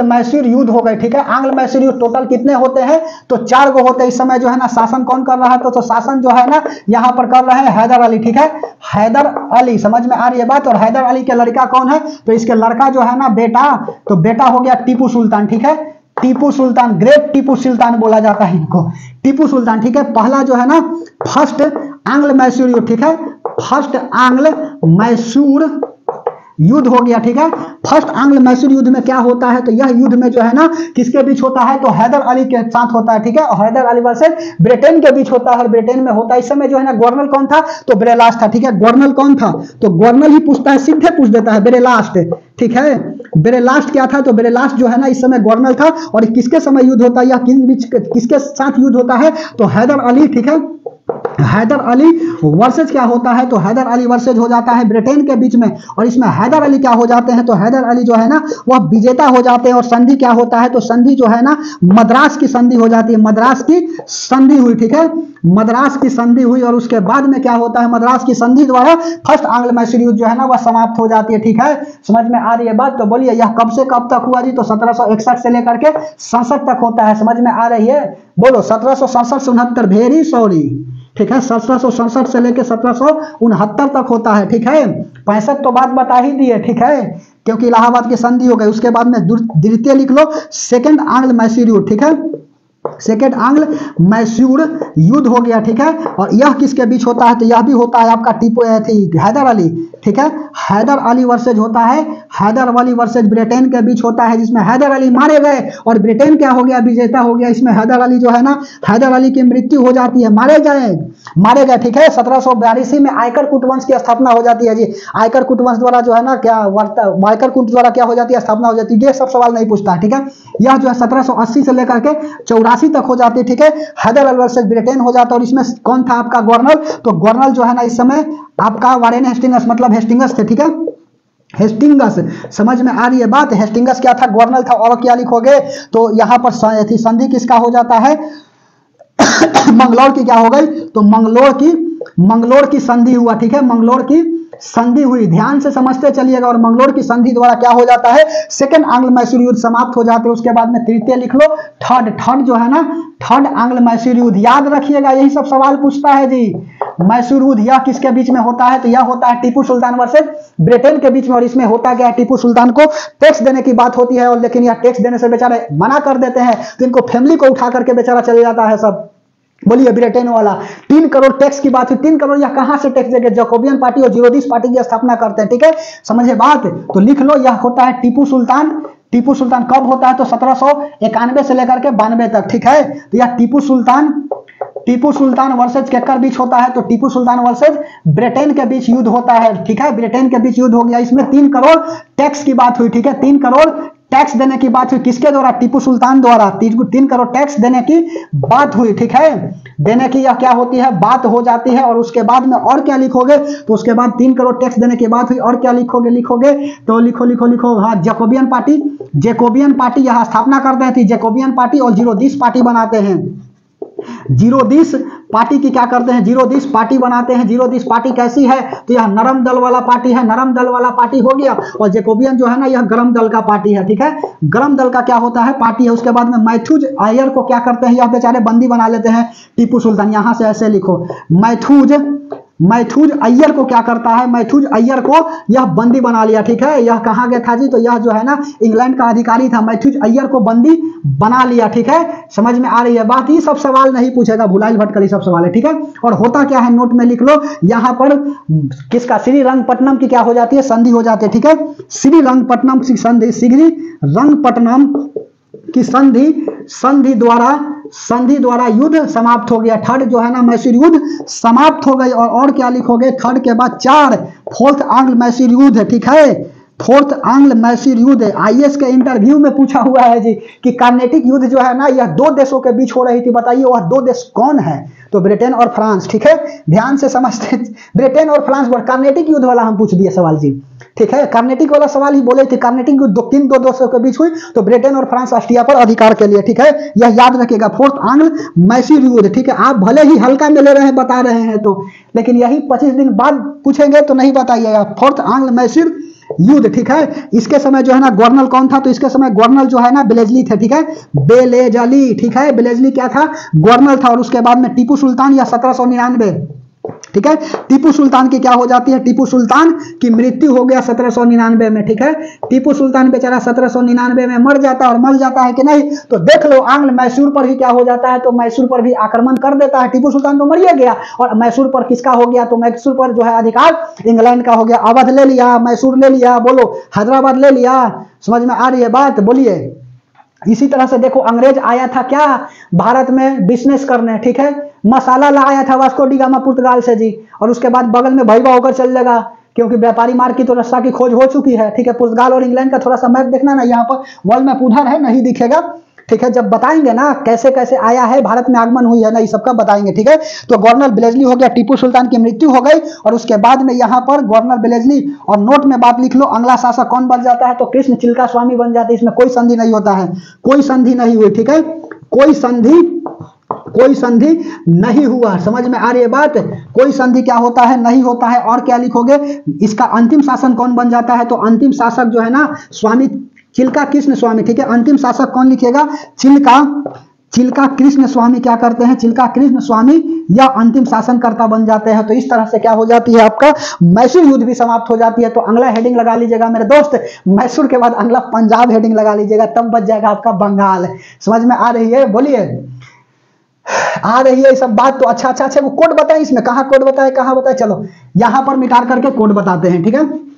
मैसूर युद्ध हो गए, ठीक है। आंग्ल मैसूर युद्ध टोटल कितने होते हैं, तो 4 गो होते हैं। इस समय जो है ना शासन कौन कर रहा है, तो शासन जो है ना यहाँ पर कर रहे हैं हैदर अली, ठीक है, हैदर अली, समझ में आ रही है बात। और हैदर अली के लड़का कौन है, तो इसके लड़का जो है ना बेटा, तो बेटा हो गया टीपू सुल्तान, ठीक है, टीपू सुल्तान, ग्रेट टीपू सुल्तान बोला जाता है इनको, टीपू सुल्तान, ठीक है। पहला जो है ना फर्स्ट आंग्ल मैसूर युद्ध, ठीक है, फर्स्ट आंग्ल मैसूर युद्ध हो गया, ठीक है। फर्स्ट आंग्ल मैसूर युद्ध में क्या होता है, तो यह युद्ध में जो है ना किसके बीच होता है, तो हैदर अली के साथ होता है, ठीक है, और हैदर अली वर्सेस ब्रिटेन के बीच होता है, और ब्रिटेन में होता है। इस समय जो है ना गवर्नर कौन था, तो बेरेलास्ट था, ठीक है। गवर्नर कौन था, तो गवर्नर ही पूछता है, सीधे पूछ देता है, बेरेलास्ट, ठीक है। बेरेलास्ट क्या था, तो बेरेलास्ट जो है ना इस समय गवर्नर था। और किसके समय युद्ध होता है, या किसके साथ युद्ध होता है, तो हैदर अली, ठीक है, हैदर अली वर्सेज क्या होता है, तो हैदर अली वर्सेज हो जाता है ब्रिटेन के बीच में। और इसमें हैदर अली क्या हो जाते हैं, तो हैदर अली जो है ना वह विजेता हो जाते हैं। और संधि क्या होता है, तो संधि जो है ना मद्रास की संधि हो जाती है, मद्रास की संधि हुई, ठीक है, मद्रास की संधि हुई। और उसके बाद में क्या होता है, मद्रास की संधि द्वारा फर्स्ट आंग्ल मैसूर युद्ध जो है ना वह समाप्त हो जाती है, ठीक है, समझ में आ रही है बात। तो बोलिए यह कब से कब तक हुआ जी, तो 1761 से लेकर के 67 तक होता है, समझ में आ रही है, बोलो 1767 से 69, वेरी सॉरी, ठीक है, 1767 से लेकर 1769 तक होता है, ठीक है। 65 तो बात बता ही दिए, ठीक है, क्योंकि इलाहाबाद की संधि हो गई। उसके बाद में द्वितीय लिख लो, सेकंड आंग्ल मैसूर युद्ध, ठीक है, सेकेंड आंग्ल मैसूर युद्ध हो गया, ठीक है। और यह किसके बीच होता है, तो यह भी होता है आपका टीपू हैदर अली, ठीक है, हैदर अली वर्सेज होता है, हैदर अली वर्सेज ब्रिटेन के बीच होता है, जिसमें हैदर अली मारे गए और ब्रिटेन क्या हो गया, विजेता हो गया। इसमें हैदर अली जो है ना, हैदर अली की मृत्यु हो जाती है, मारे गए, ठीक है। 1782 में आयकर कूट वंश की स्थापना हो जाती है जी, आयकर कूट वंश द्वारा जो है ना क्या आयकर कूट द्वारा क्या हो जाती है, स्थापना हो जाती है। ये सब सवाल नहीं पूछता है, ठीक है। यह जो है 1780 से लेकर के 84 तक हो जाती है, ठीक है। हैदर अली वर्सेज ब्रिटेन हो जाता है। और इसमें कौन था आपका गवर्नर, तो गवर्नर जो है ना इस समय आपका वारेन हेस्टिंगस, मतलब हेस्टिंगस थे, ठीक है, हेस्टिंगस, समझ में आ रही है बात। हेस्टिंगस क्या था, गवर्नर था। और क्या लिखोगे, तो यहां पर संधि किसका हो जाता है, मंगलौर की क्या हो गई, तो मंगलौर की संधि हुआ, ठीक है, मंगलौर की संधि हुई। ध्यान से समझते चलिएगा। और मंगलौर की संधि द्वारा क्या हो जाता है, सेकंड आंग्ल मैसूर युद्ध समाप्त हो जाते हैं। उसके बाद में तृतीय लिख लो, थर्ड जो है ना, थर्ड आंग्ल मैसूर युद्ध, याद रखिएगा, यही सब सवाल पूछता है जी। मैसूर युद्ध यह किसके बीच में होता है, तो यह होता है टीपू सुल्तान वर्सेज ब्रिटेन के बीच में। और इसमें होता क्या है, टीपू सुल्तान को टैक्स देने की बात होती है, और लेकिन यह टैक्स देने से बेचारे मना कर देते हैं, तो इनको फैमिली को उठा करके बेचारा चले जाता है सब। बोलिए ब्रिटेन वाला 3 करोड़ टैक्स की बात हुई, 3 करोड़ यह कहां से टैक्स देंगे, जैकोबियन पार्टी और जीरोदिस पार्टी की स्थापना करते हैं, ठीक है, समझे बात। तो लिख लो, यह होता है टीपू सुल्तान कब होता है, तो 1791 से लेकर के 92 तक, ठीक है। तो यह टीपू सुल्तान वर्सेज केकर बीच होता है, तो टीपू सुल्तान वर्सेज ब्रिटेन के बीच युद्ध होता है, ठीक है, ब्रिटेन के बीच युद्ध हो गया। इसमें 3 करोड़ टैक्स की बात हुई, ठीक है, 3 करोड़ टैक्स देने की बात हुई, किसके द्वारा, टीपू सुल्तान द्वारा 3 करोड़ टैक्स देने की बात हुई, ठीक है, देने की यह क्या होती है, बात हो जाती है। और उसके बाद में और क्या लिखोगे, तो उसके बाद 3 करोड़ टैक्स देने की बात हुई, और क्या लिखोगे, तो लिखो हाँ, जैकोबियन पार्टी यह स्थापना करते हैं, जैकोबियन पार्टी और जीरोदिस पार्टी बनाते हैं, जीरोदिस पार्टी की क्या करते हैं, जीरो दिस पार्टी बनाते हैं। जीरो दिस पार्टी कैसी है, तो यह नरम दल वाला पार्टी है, नरम दल वाला पार्टी हो गया। और जैकोबियन जो है ना यह गरम दल का पार्टी है, ठीक है, गरम दल का क्या होता है, पार्टी है। उसके बाद में मैथ्यूज अय्यर को क्या करते हैं, यह बेचारे बंदी बना लेते हैं टीपू सुल्तान। यहां से ऐसे लिखो, मैथ्यूज अय्यर को क्या करता है, मैथ्यूज अय्यर को यह बंदी बना लिया, ठीक है। यह कहाँ गया था जी, तो यह जो है ना इंग्लैंड का अधिकारी था, मैथ्यूज अय्यर को बंदी बना लिया, ठीक है। समझ में आ रही है बात, ये सब सवाल नहीं पूछेगा, भुलाइल भटकल सब सवाल है, ठीक है। और होता क्या है, नोट में लिख लो, यहां पर किसका, श्रीरंगपट्टनम की क्या हो जाती है, संधि हो जाती है, ठीक है। श्रीरंगपट्टनम की संधि, श्रीरंगपट्टनम की संधि द्वारा युद्ध समाप्त हो गया। थर्ड जो है ना मैसूर युद्ध समाप्त हो गई। और क्या लिखोगे, थर्ड के बाद 4 फोर्थ आंग्ल मैसूर युद्ध है, ठीक है। फोर्थ आंग्ल मैसूर युद्ध है। आईएएस के इंटरव्यू में पूछा हुआ है जी कि कार्नेटिक युद्ध जो है ना यह 2 देशों के बीच हो रही थी, बताइए वह 2 देश कौन है, तो ब्रिटेन और फ्रांस, ठीक है। ध्यान से समझते, ब्रिटेन और फ्रांस, कार्नेटिक युद्ध वाला हम पूछ दिए सवाल जी, ठीक है। कार्नेटिक वाला सवाल ही बोले थे, कार्नेटिक युद्ध 2 देशों के बीच हुई, तो ब्रिटेन और फ्रांस ऑस्ट्रिया पर अधिकार के लिए, ठीक है। यह याद रखिएगा, फोर्थ आंग्ल मैसूर युद्ध, ठीक है। आप भले ही हल्का में ले रहे हैं, बता रहे हैं तो, लेकिन यही 25 दिन बाद पूछेंगे तो नहीं बताइएगा। फोर्थ आंग्ल मैसूर युद्ध, ठीक है। इसके समय जो है ना गवर्नर कौन था, तो इसके समय गवर्नर जो है ना बेलेजली थे, ठीक है, बेलेजली, ठीक है। बेलेजली क्या था, गवर्नर था। और उसके बाद में टीपू सुल्तान या 1799, ठीक है। टीपू सुल्तान की क्या हो जाती है, टीपू सुल्तान की मृत्यु हो गया 1799 में, ठीक है। टीपू सुल्तान बेचारा 1799 में मर जाता है। और मर जाता है कि नहीं, तो देख लो आंग्ल मैसूर पर भी क्या हो जाता है, तो मैसूर पर भी आक्रमण कर देता है। टीपू सुल्तान तो मर गया, और मैसूर पर किसका हो गया, तो मैसूर पर जो है अधिकार इंग्लैंड का हो गया। अवध ले लिया, मैसूर ले लिया, बोलो हैदराबाद ले लिया। समझ में आ रही है बात, बोलिए। इसी तरह से देखो, अंग्रेज आया था क्या भारत में बिजनेस करने, ठीक है। मसाला लाया था वास्को डी गामा पुर्तगाल से जी, और उसके बाद बगल में भैया होकर चल जाएगा, क्योंकि व्यापारी मार्ग की तो रास्ता की खोज हो चुकी है, ठीक है। पुर्तगाल और इंग्लैंड का थोड़ा सा मैप देखना ना, यहाँ पर वर्ल्ड मैप उधर है, नहीं दिखेगा, ठीक है। जब बताएंगे ना कैसे कैसे आया है, भारत में आगमन हुई है ना, ये सबका बताएंगे, ठीक है। तो गवर्नर बेलेजली हो गया, टीपू सुल्तान की मृत्यु हो गई। और उसके बाद में यहाँ पर गवर्नर बेलेजली, और नोट में बात लिख लो, अगला शासक कौन बन जाता है, तो कृष्ण चिल्का स्वामी बन जाते हैं। इसमें कोई संधि नहीं होता है, कोई संधि नहीं हुई, ठीक है। कोई संधि नहीं हुआ, समझ में आ रही है बात। कोई संधि क्या होता है, नहीं होता है। और क्या लिखोगे, इसका अंतिम शासन कौन बन जाता है, तो अंतिम शासक जो है ना स्वामी चिल्का कृष्ण स्वामी, ठीक है। अंतिम शासक कौन लिखेगा, चिल्का कृष्ण स्वामी क्या करते हैं, चिल्का कृष्ण स्वामी या अंतिम शासनकर्ता बन जाते हैं। तो इस तरह से क्या हो जाती है, आपका मैसूर युद्ध भी समाप्त हो जाती है। तो अगला हेडिंग लगा लीजिएगा मेरे दोस्त, मैसूर के बाद अगला पंजाब हेडिंग लगा लीजिएगा, तब बच जाएगा आपका बंगाल। समझ में आ रही है, बोलिए, आ रही है सब बात। तो अच्छा वो कोड बताएं, इसमें कहाँ कोड बताए, कहाँ बताए, चलो यहां पर मिटा करके कोड बताते हैं, ठीक है।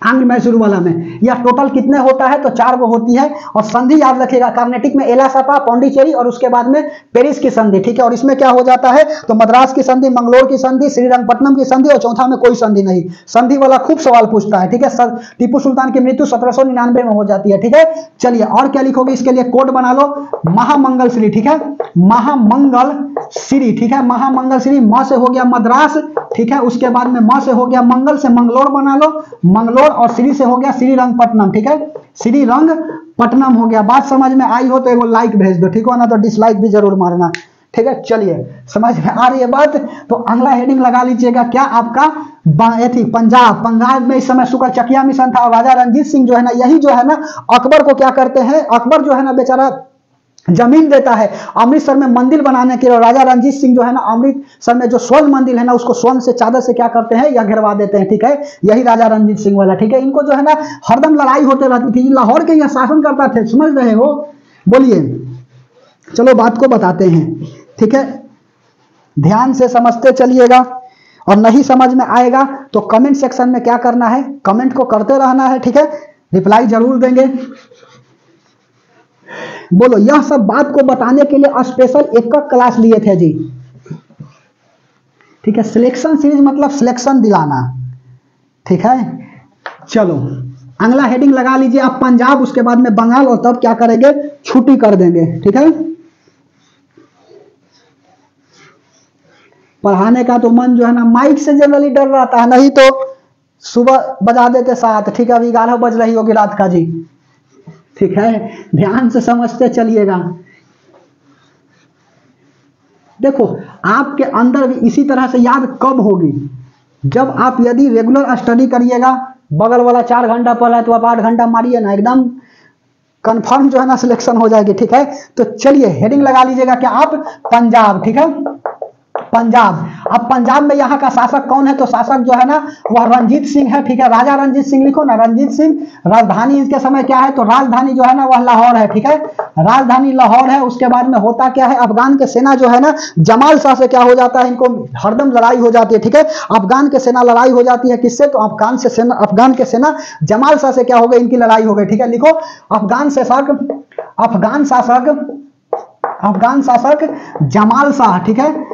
आंग्ल मैसूर वाला में यह टोटल कितने होता है, तो 4 गो होती है। और संधि याद रखिएगा, कार्नेटिक में एला सपा, पौंडीचेरी, और उसके बाद में पेरिस की संधि, ठीक है। और इसमें क्या हो जाता है, तो मद्रास की संधि, मंगलोर की संधि, श्रीरंगपट्टनम की संधि, और चौथा में कोई संधि नहीं। संधि वाला खूब सवाल पूछता है, ठीक है। टीपू सुल्तान की मृत्यु 1799 में हो जाती है, ठीक है। चलिए और क्या लिखोगे, इसके लिए कोड बना लो, महामंगल श्री, ठीक है। महामंगल श्री, ठीक है। महामंगल श्री, म से हो गया मद्रास, ठीक है। उसके बाद में म से हो गया मंगल से मंगलोर बना लो, मंगलोर, और श्री से हो गया श्रीरंगपट्टनम, ठीक है। श्रीरंगपट्टनम हो गया। बात समझ में आई हो तो एगो लाइक भेज दो, ठीक हो ना, तो डिसलाइक भी जरूर मारना, ठीक है। चलिए समझ में आ रही है बात। तो अगला हेडिंग लगा लीजिएगा क्या, आपका पंजाब में इस समय शुक्लचकिया मिशन था। और राजा रणजीत सिंह जो है ना, यही जो है ना अकबर को क्या करते हैं, अकबर जो है ना बेचारा जमीन देता है अमृतसर में मंदिर बनाने के लिए। राजा रणजीत सिंह जो है ना अमृतसर में जो स्वर्ण मंदिर है ना, उसको स्वर्ण से चादर से क्या करते हैं, या घेरवा देते हैं, ठीक है। यही राजा रणजीत सिंह वाला, ठीक है। इनको जो है ना हरदम लड़ाई होते रहती थी, लाहौर के यहाँ शासन करता थे, समझ रहे हो, बोलिए। चलो बात को बताते हैं, ठीक है। ध्यान से समझते चलिएगा, और नहीं समझ में आएगा तो कमेंट सेक्शन में क्या करना है, कमेंट को करते रहना है, ठीक है। रिप्लाई जरूर देंगे। बोलो, यह सब बात को बताने के लिए स्पेशल एक क्लास लिए थे जी, ठीक है। सिलेक्शन सीरीज मतलब सिलेक्शन दिलाना, ठीक है। चलो अगला हेडिंग लगा लीजिए आप पंजाब, उसके बाद में बंगाल, और तब क्या करेंगे, छुट्टी कर देंगे, ठीक है। पढ़ाने का तो मन जो है ना माइक से जनरली डर रहता है, नहीं तो सुबह बजा देते 7, ठीक है। अभी 11 बज रही होगी रात का जी, ठीक है। ध्यान से समझते चलिएगा। देखो आपके अंदर भी इसी तरह से याद कब होगी, जब आप यदि रेगुलर स्टडी करिएगा, बगल वाला 4 घंटा पढ़ा है तो आप 8 घंटा मारिए ना, एकदम कंफर्म जो है ना सिलेक्शन हो जाएगी। ठीक है, तो चलिए हेडिंग लगा लीजिएगा क्या आप, पंजाब। ठीक है, पंजाब। अब पंजाब में यहाँ का शासक कौन है, तो शासक जो है ना वह रंजीत सिंह है। ठीक है, राजा रंजीत सिंह लिखो ना, रंजीत सिंह। राजधानी इसके समय क्या है, तो राजधानी जो है ना वह लाहौर है। ठीक है, राजधानी लाहौर है। उसके बाद में होता क्या है, अफगान के सेना जो है ना जमाल शाह से क्या हो जाता है, इनको हरदम लड़ाई हो जाती है। ठीक है, अफगान के सेना लड़ाई हो जाती है किससे, तो अफगान के सेना जमाल शाह से क्या हो गई, इनकी लड़ाई हो गई। ठीक है, लिखो अफगान शासक जमाल शाह। ठीक है,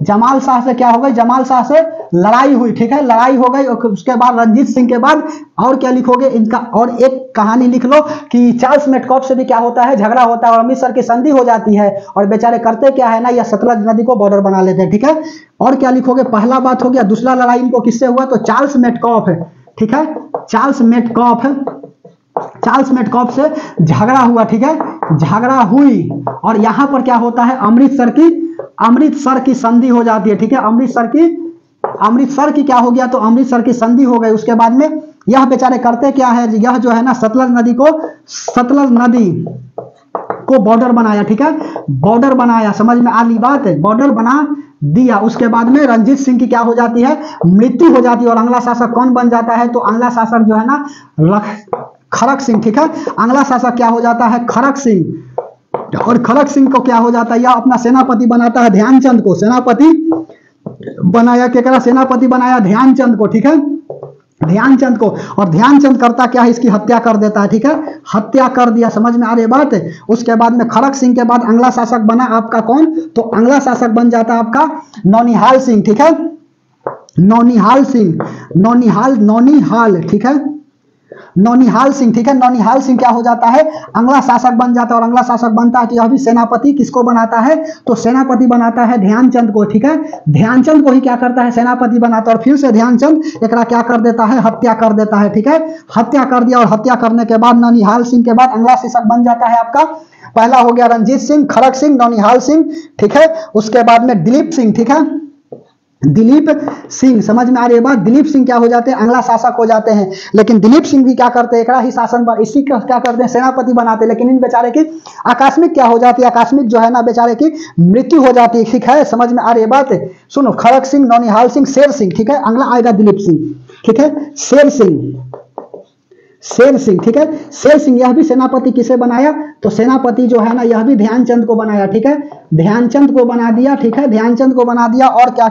जमाल शाह से क्या हो गई, जमाल शाह से लड़ाई हुई। ठीक है, लड़ाई हो गई। उसके बाद रंजीत सिंह के बाद और क्या लिखोगे इनका, और एक कहानी लिख लो कि चार्ल्स मेटकॉफ से भी क्या होता है, झगड़ा होता है और अमृतसर की संधि हो जाती है, और बेचारे करते क्या है ना, यह सतलज नदी को बॉर्डर बना लेते हैं। ठीक है, और क्या लिखोगे, पहला बात हो गया। दूसरा लड़ाई इनको किससे हुआ, तो चार्ल्स मेटकॉफ है। ठीक है, चार्ल्स मेटकॉफ से झगड़ा हुआ। ठीक है, झगड़ा हुई और यहां पर क्या होता है, अमृतसर की संधि हो जाती है। ठीक है, अमृतसर की क्या हो गया, तो अमृतसर की संधि हो गई। उसके बाद में यह बेचारे करते क्या है, यह जो है ना सतलज नदी को बॉर्डर बनाया। ठीक है, बॉर्डर बनाया, समझ में आ ली बात है, बॉर्डर बना दिया। उसके बाद में रंजीत सिंह की क्या हो जाती है, मृत्यु हो जाती है। और अगला शासक कौन बन जाता है, तो अगला शासक जो है ना खड़क सिंह। ठीक है, अगला शासक क्या हो जाता है, खड़क सिंह। और खड़क सिंह को क्या हो जाता है, या अपना सेनापति बनाता है ध्यानचंद को, सेनापति बनाया, केकरा सेनापति बनाया, ध्यानचंद को। ठीक है, ध्यानचंद को। और ध्यानचंद करता क्या है, इसकी हत्या कर देता है। ठीक है, हत्या कर दिया, समझ में आ रही बात है। उसके बाद में खड़क सिंह के बाद अगला शासक बना आपका कौन, तो अगला शासक बन जाता है आपका नौनिहाल सिंह। ठीक है, नौनिहाल ठीक है, नौनिहाल सिंह। ठीक है, नौनिहाल सिंह क्या हो जाता है, अगला शासक बन जाता है। और अगला शासक बनता है कि यह भी सेनापति किसको बनाता है, तो सेनापति बनाता है ध्यानचंद को। ठीक है, ध्यानचंद को ही क्या करता है, सेनापति बनाता है। और फिर से ध्यानचंद एकरा क्या कर देता है, हत्या कर देता है। ठीक है, हत्या कर दिया। और हत्या करने के बाद नौनिहाल सिंह के बाद अगला शासक बन जाता है आपका, पहला हो गया रंजीत सिंह, खड़क सिंह, नौनिहाल सिंह। ठीक है, उसके बाद में दिलीप सिंह। ठीक है, दिलीप सिंह, समझ में आ रही है बात। दिलीप सिंह क्या हो जाते हैं, अगला शासक हो जाते हैं। लेकिन दिलीप सिंह भी क्या करते हैं, एकड़ा ही शासन पर इसी का क्या करते हैं, सेनापति बनाते हैं। लेकिन इन बेचारे की आकस्मिक क्या हो जाती है, आकस्मिक जो है ना बेचारे की मृत्यु हो जाती है। ठीक है, समझ में आ रही है बात। सुनो, खड़क सिंह, नौनिहाल सिंह, शेर सिंह। ठीक है, अगला आएगा दिलीप सिंह। ठीक है, शेर सिंह। ठीक है, शेर सिंह यह भी सेनापति किसे बनाया, तो सेनापति जो है ना यह भी ध्यानचंद को बनाया। ठीक है, ध्यानचंद को बना दिया। ठीक है, ध्यानचंद को बना दिया। और क्या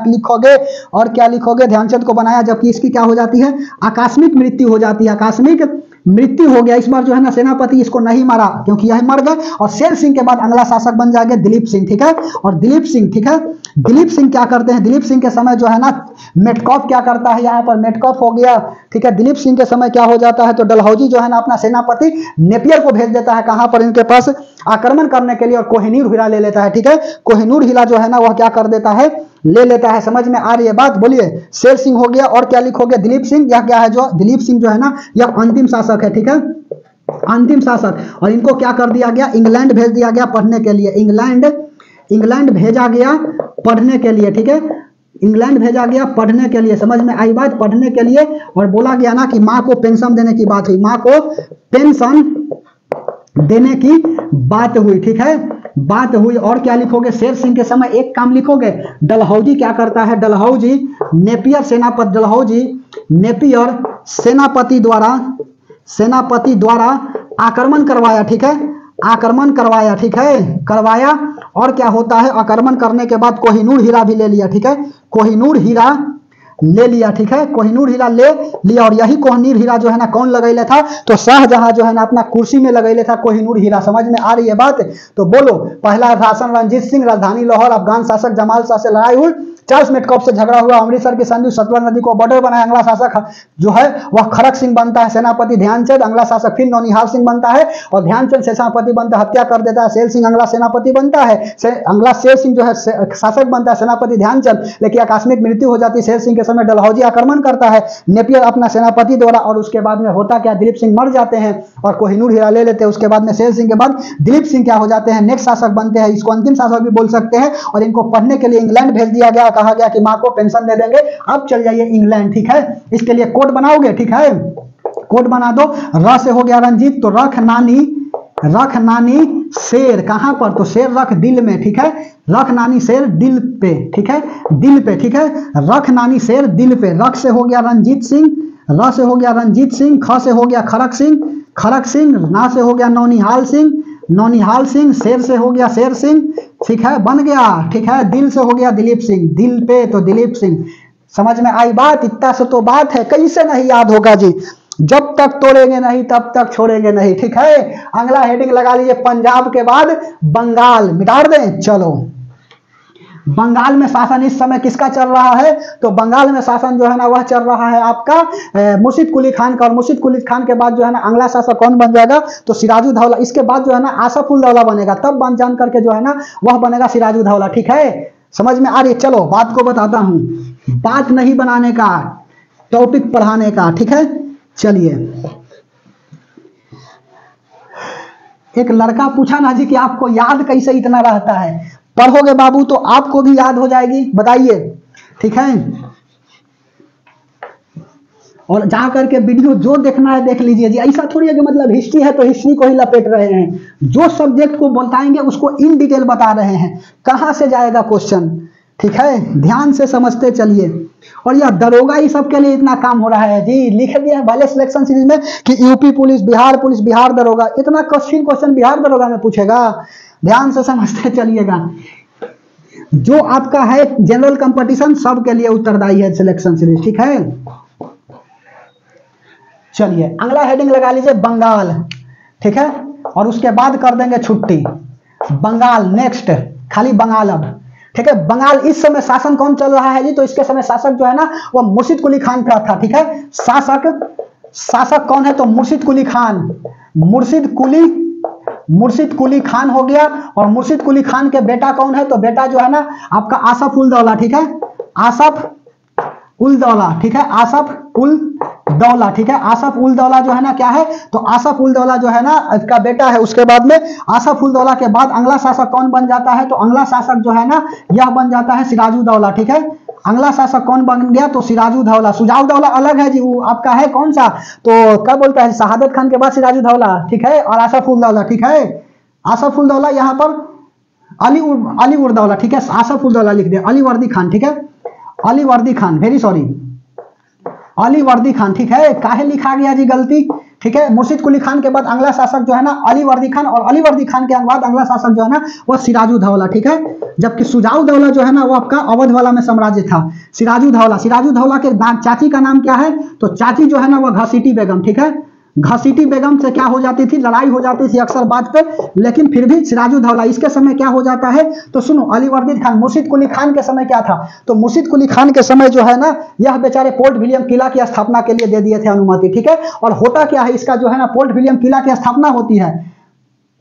लिखोगे, ध्यानचंद को बनाया, जबकि इसकी क्या हो जाती है, आकस्मिक मृत्यु हो जाती है। आकस्मिक मृत्यु हो गया। इस बार जो है ना सेनापति इसको नहीं मारा क्योंकि यह मर गए। और शेर सिंह के बाद अगला शासक बन जाएगा दिलीप सिंह। ठीक है, और दिलीप सिंह, ठीक है, दिलीप सिंह क्या करते हैं, दिलीप सिंह के समय जो है ना मेटकॉफ क्या करता है, यहाँ पर मेटकॉफ हो गया। ठीक है, दिलीप सिंह के समय क्या हो जाता है, तो डलहौजी जो है ना अपना सेनापति नेपियर को भेज देता है, कहां पर, इनके पास आक्रमण करने के लिए। और कोहिनूर हीरा ले लेता है। ठीक है, कोहिनूर हीरा जो है ना वह क्या कर देता है, ले लेता है। समझ में आ रही है बात, बोलिए। शेर सिंह हो गया। और क्या लिखोगे, दिलीप सिंह। यह क्या है, जो दिलीप सिंह जो है ना यह अंतिम शासक है। ठीक है, अंतिम शासक। और इनको क्या कर दिया गया, इंग्लैंड भेज दिया गया पढ़ने के लिए। इंग्लैंड भेजा गया पढ़ने के लिए। ठीक है, इंग्लैंड भेजा गया पढ़ने के लिए। समझ में आई बात, पढ़ने के लिए। और बोला गया ना कि माँ को पेंशन देने की बात हुई, माँ को पेंशन देने की बात हुई। ठीक है, बात हुई। और क्या लिखोगे, शेर सिंह के समय एक काम लिखोगे, डलहौजी क्या करता है, डलहौजी नेपियर सेनापति, डलहौजी नेपियर सेनापति द्वारा आक्रमण करवाया। ठीक है, आक्रमण करवाया। ठीक है, करवाया। और क्या होता है, आक्रमण करने के बाद कोहिनूर हीरा भी ले लिया। ठीक है, कोहिनूर हीरा ले लिया। ठीक है, कोहिनूर हीरा ले लिया। और यही कोहिनूर हीरा जो है ना कौन लगैले था, तो शाहजहां जो है ना अपना कुर्सी में लगैले था कोहिनूर हीरा। समझ में आ रही है बात, तो बोलो। पहला शासन रंजीत सिंह, राजधानी लाहौर, अफगान शासक जमाल शाह से लड़ाई हुई, चार्ल्स मेटकॉफ से झगड़ा हुआ, अमृतसर की संधि, सतलज नदी को बॉर्डर बनाया। अगला शासक जो है वह खड़क सिंह बनता है, सेनापति ध्यानचंद। अगला शासक फिर नौनिहाल सिंह बनता है और ध्यानचंद सेनापति बनता है, हत्या कर देता है। शेर सिंह अगला सेनापति बनता है, अगला शेर सिंह जो है शासक बनता है, सेनापति ध्यानचंद। लेकिन आकस्मिक मृत्यु हो जाती है शेर सिंह के समय डलहौजी आक्रमण करता है नेपियर अपना सेनापति द्वारा, और उसके बाद में होता क्या, दिलीप सिंह मर जाते हैं और कोहिनूर हीरा ले लेते हैं। उसके बाद में शेर सिंह के बाद दिलीप सिंह क्या हो जाते हैं, नेक्स्ट शासक बनते हैं। इसको अंतिम शासक भी बोल सकते हैं। और इनको पढ़ने के लिए इंग्लैंड भेज दिया गया, कहा गया कि माँ को पेंशन दे देंगे, अब चल जाइए इंग्लैंड, ठीक है। इसके लिए कोड बनाओगे, ठीक है, कोड बना दो। र से हो गया रंजीत, तो रख नानी शेर, कहां पर, तो शेर रख दिल में, ठीक है, रख नानी शेर दिल पे, ठीक है, दिल पे, ठीक है, रख नानी शेर दिल पे। रख से हो गया रंजीत सिंह, र से हो गया रंजीत सिंह, ख से हो गया खरक सिंह, ना से हो गया नौनिहाल सिंह, शेर से हो गया शेर सिंह, ठीक है, बन गया, ठीक है। दिल से हो गया दिलीप सिंह, दिल पे तो दिलीप सिंह। समझ में आई बात? इतना से तो बात है, कैसे नहीं याद होगा जी, जब तक तोड़ेंगे नहीं तब तक छोड़ेंगे नहीं, ठीक है। अगला हेडिंग लगा लीजिए, पंजाब के बाद बंगाल, मिटा दें। चलो, बंगाल में शासन इस समय किसका चल रहा है, तो बंगाल में शासन जो है ना वह चल रहा है आपका मुर्शिद कुली खान का। और मुर्शिद कुली खान के बाद जो है ना अगला शासक कौन बन जाएगा, तो सिराजुद्दौला। इसके बाद जो है ना आसफ उल दौला बनेगा, तब बन जान करके जो है ना वह बनेगा सिराजुद्दौला, ठीक है। समझ में आ रही है? चलो बात को बताता हूं, बात नहीं बनाने का, टॉपिक पढ़ाने का, ठीक है। चलिए, एक लड़का पूछा ना जी कि आपको याद कैसे इतना रहता है, पढ़ोगे बाबू तो आपको भी याद हो जाएगी, बताइए, ठीक है। और जा करके वीडियो जो देखना है देख लीजिए जी, ऐसा थोड़ी है कि मतलब हिस्ट्री है तो हिस्ट्री को ही लपेट रहे हैं, जो सब्जेक्ट को बताएंगे उसको इन डिटेल बता रहे हैं, कहां से जाएगा क्वेश्चन, ठीक है, ध्यान से समझते चलिए। और यह दरोगा ही सबके लिए इतना काम हो रहा है जी, लिख दिया है भले सिलेक्शन सीरीज में कि यूपी पुलिस, बिहार दरोगा, इतना कठिन क्वेश्चन बिहार दरोगा में पूछेगा, ध्यान से समझते चलिएगा। जो आपका है जनरल कंपटीशन सबके लिए उत्तरदायी है सिलेक्शन सीरीज, ठीक है। चलिए अगला हेडिंग लगा लीजिए बंगाल, ठीक है, और उसके बाद कर देंगे छुट्टी। बंगाल नेक्स्ट, खाली बंगाल अब, ठीक है। बंगाल इस समय शासन कौन चल रहा है जी, तो इसके समय शासक जो है ना वो मुर्शिद कुली खान का था, ठीक है। शासक कौन है, तो मुर्शिद कुली खान, मुर्शिद कुली खान हो गया। और मुर्शिद कुली खान के बेटा कौन है, तो बेटा जो है ना आपका आसफ उल दौला, ठीक है, आसफ उल दौला, ठीक है, आसफ उल दौला, ठीक है। आसफ उल दौला जो है ना क्या है, तो आसफ उल दौला जो है ना इसका बेटा है। उसके बाद में आसफ उल दौला के बाद अगला शासक कौन बन जाता है, तो अगला शासक जो है ना यह बन जाता है सिराजुद्दौला, ठीक है। अगला शासक कौन बन गया, तो सिराजुद्दौला। सुजाउद्दौला अलग है जी, वो आपका है कौन सा, तो क्या बोलता है, शहादत खान के बाद सिराजुद्दौला, ठीक है, और आसफ उल दौला, ठीक है। आसफ उल दौला यहाँ पर अली उर दौला, ठीक है, आसफ उल दौला लिख दिया, अली वर्दी खान, ठीक है, अली वर्दी खान, वेरी सॉरी, अली वर्दी खान, ठीक है। काहे लिखा गया जी गलती, ठीक है। मुर्शिद कुली खान के बाद अगला शासक जो है ना अली वर्दी खान, और अली वर्दी खान के बाद अगला शासक जो है ना वो सिराजुद्दौला, ठीक है। जबकि सुजाउद्दौला जो है ना वो आपका अवध वाला में साम्राज्य था। सिराजुद्दौला के चाची का नाम क्या है, तो चाची जो है ना वो घसीटी बेगम, ठीक है। घसीटी बेगम से क्या हो जाती थी, लड़ाई हो जाती थी अक्सर बात पे, लेकिन फिर भी सिराजुद्दौला। इसके समय क्या हो जाता है, तो सुनो, अली वर्दी खान, मुर्शिद कुली खान के समय क्या था, तो मुर्शिद कुली खान के समय जो है ना यह बेचारे पोर्ट विलियम किला की स्थापना के लिए दे दिए थे अनुमति, ठीक है। और होता क्या है इसका जो है ना, पोर्ट विलियम किला की स्थापना होती है,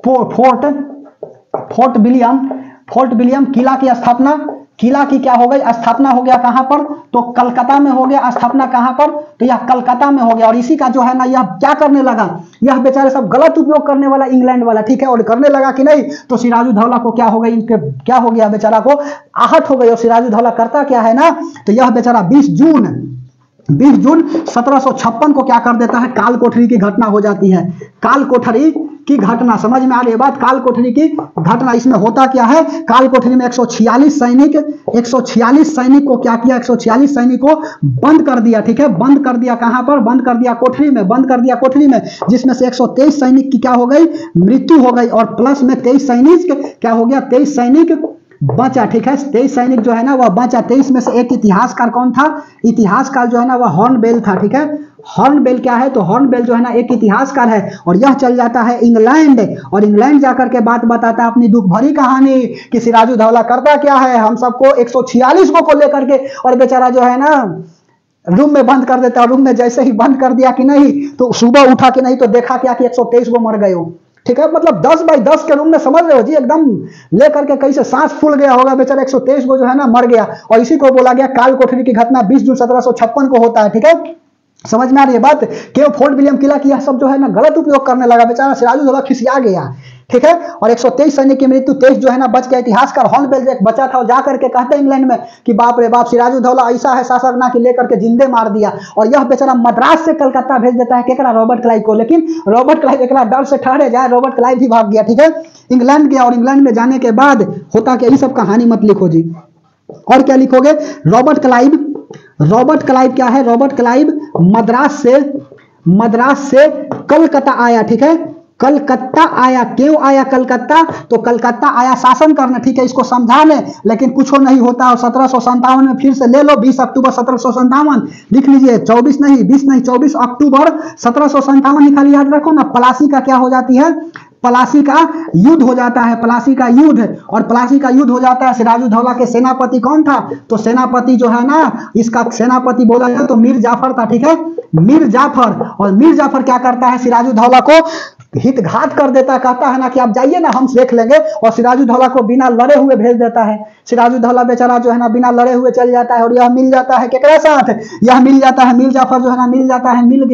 फोर्ट विलियम किला की स्थापना, किला की क्या हो गई, स्थापना हो गया कहां पर, तो कलकत्ता में हो गया स्थापना, कहां पर, तो यह कलकत्ता में हो गया। और इसी का जो है ना यह क्या करने लगा, यह बेचारे सब गलत उपयोग करने वाला इंग्लैंड वाला, ठीक है, और करने लगा कि नहीं, तो सिराजुद्दौला को क्या हो गई, इनके क्या हो गया, बेचारा को आहट हो गई। और सिराजुद्दौला करता क्या है ना, तो यह बेचारा 20 जून 1756 को क्या कर देता है, काल कोठरी की घटना हो जाती है। काल कोठरी की घटना, समझ में आ रही है बात, काल कोठरी की घटना। इसमें होता क्या है, काल कोठरी में 146 सैनिक को क्या किया, 146 सैनिक को बंद कर दिया, ठीक है। बंद कर दिया कहां पर, बंद कर दिया कोठरी में, बंद कर दिया कोठरी में, जिसमें से 123 सैनिक की क्या हो गई, मृत्यु हो गई। और प्लस में 23 सैनिक क्या हो गया, 23 सैनिक बचा, ठीक है। 23 सैनिक जो है ना वह बचा। 23 में से एक इतिहासकार कौन था, इतिहासकार जो है ना वह हॉर्नबेल था, ठीक है। हॉर्नबेल क्या है, तो हॉर्नबेल जो है ना एक इतिहासकार है, और यह चल जाता है इंग्लैंड, और इंग्लैंड जाकर के बात बताता है अपनी दुख भरी कहानी कि सिराजुद्दौला करता क्या है, हम सबको 146 को लेकर के, और बेचारा जो है ना रूम में बंद कर देता। रूम में जैसे ही बंद कर दिया कि नहीं, तो सुबह उठा कि नहीं, तो देखा क्या कि 123 को मर गए हो, ठीक है, मतलब 10 बाई 10 के रूम में, समझ रहे हो जी, एकदम लेकर के कहीं से सांस फूल गया होगा बेचारा, 123 को जो है ना मर गया। और इसी को बोला गया काल कोठरी की घटना 20 जून 1756 को होता है। ठीक है, समझ में आ रही है बात। क्यों फोर्ट विलियम किला की यह सब जो है ना गलत उपयोग करने लगा, बेचारा सिराजुद्दौला खिसिया गया। ठीक है, और 123 सैनिक की मृत्यु, 23 जो है ना बच गया। इतिहासकार हॉर्नबिल एक बचा था, जा करके कहते हैं इंग्लैंड में कि बाप रे बाप, सिराजुद्दौला ऐसा है शासक ना कि लेकर के जिंदे मार दिया। और यह बेचारा मद्रास से कलकत्ता भेज देता है केकरा, रॉबर्ट क्लाइव को। लेकिन रॉबर्ट क्लाइव एक डर से ठहरे जाए, रॉबर्ट क्लाइव भी भाग गया। ठीक है, इंग्लैंड गया, और इंग्लैंड में जाने के बाद होता क्या, ये सब कहानी मत लिखो जी। और क्या लिखोगे, रॉबर्ट क्लाइव क्या है, रॉबर्ट क्लाइव मद्रास से कलकत्ता आया। ठीक है, कलकत्ता आया, क्यों आया कलकत्ता, तो कलकत्ता आया शासन करने। ठीक है, इसको समझाने, लेकिन कुछ नहीं होता। और 1757 में फिर से ले लो, 20 अक्टूबर 1757 लिख लीजिए, 24 नहीं 20 नहीं 24 अक्टूबर 1757 लिखा, याद रखो ना। प्लासी का क्या हो जाती है, प्लासी का युद्ध हो जाता है, प्लासी का युद्ध। और प्लासी का युद्ध हो जाता है। सिराजुद्दौला के सेनापति कौन था, तो सेनापति जो है ना, इसका सेनापति बोला जाए तो मीर जाफर था। ठीक है, मीर जाफर। और मीर जाफर क्या करता है, सिराजुद्दौला को हितघात कर देता है, कहता है ना कि आप जाइए ना, हम देख लेंगे। और सिराजुद्दौला को बिना लड़े हुए भेज देता है। सिराजुद्दौला बेचारा जो है ना बिना लड़े हुए चल जाता है। और यह मिल जाता है केकरा साथ, यह मिल जाता है, मीर जाफर जो है ना मिल जाता है, मिल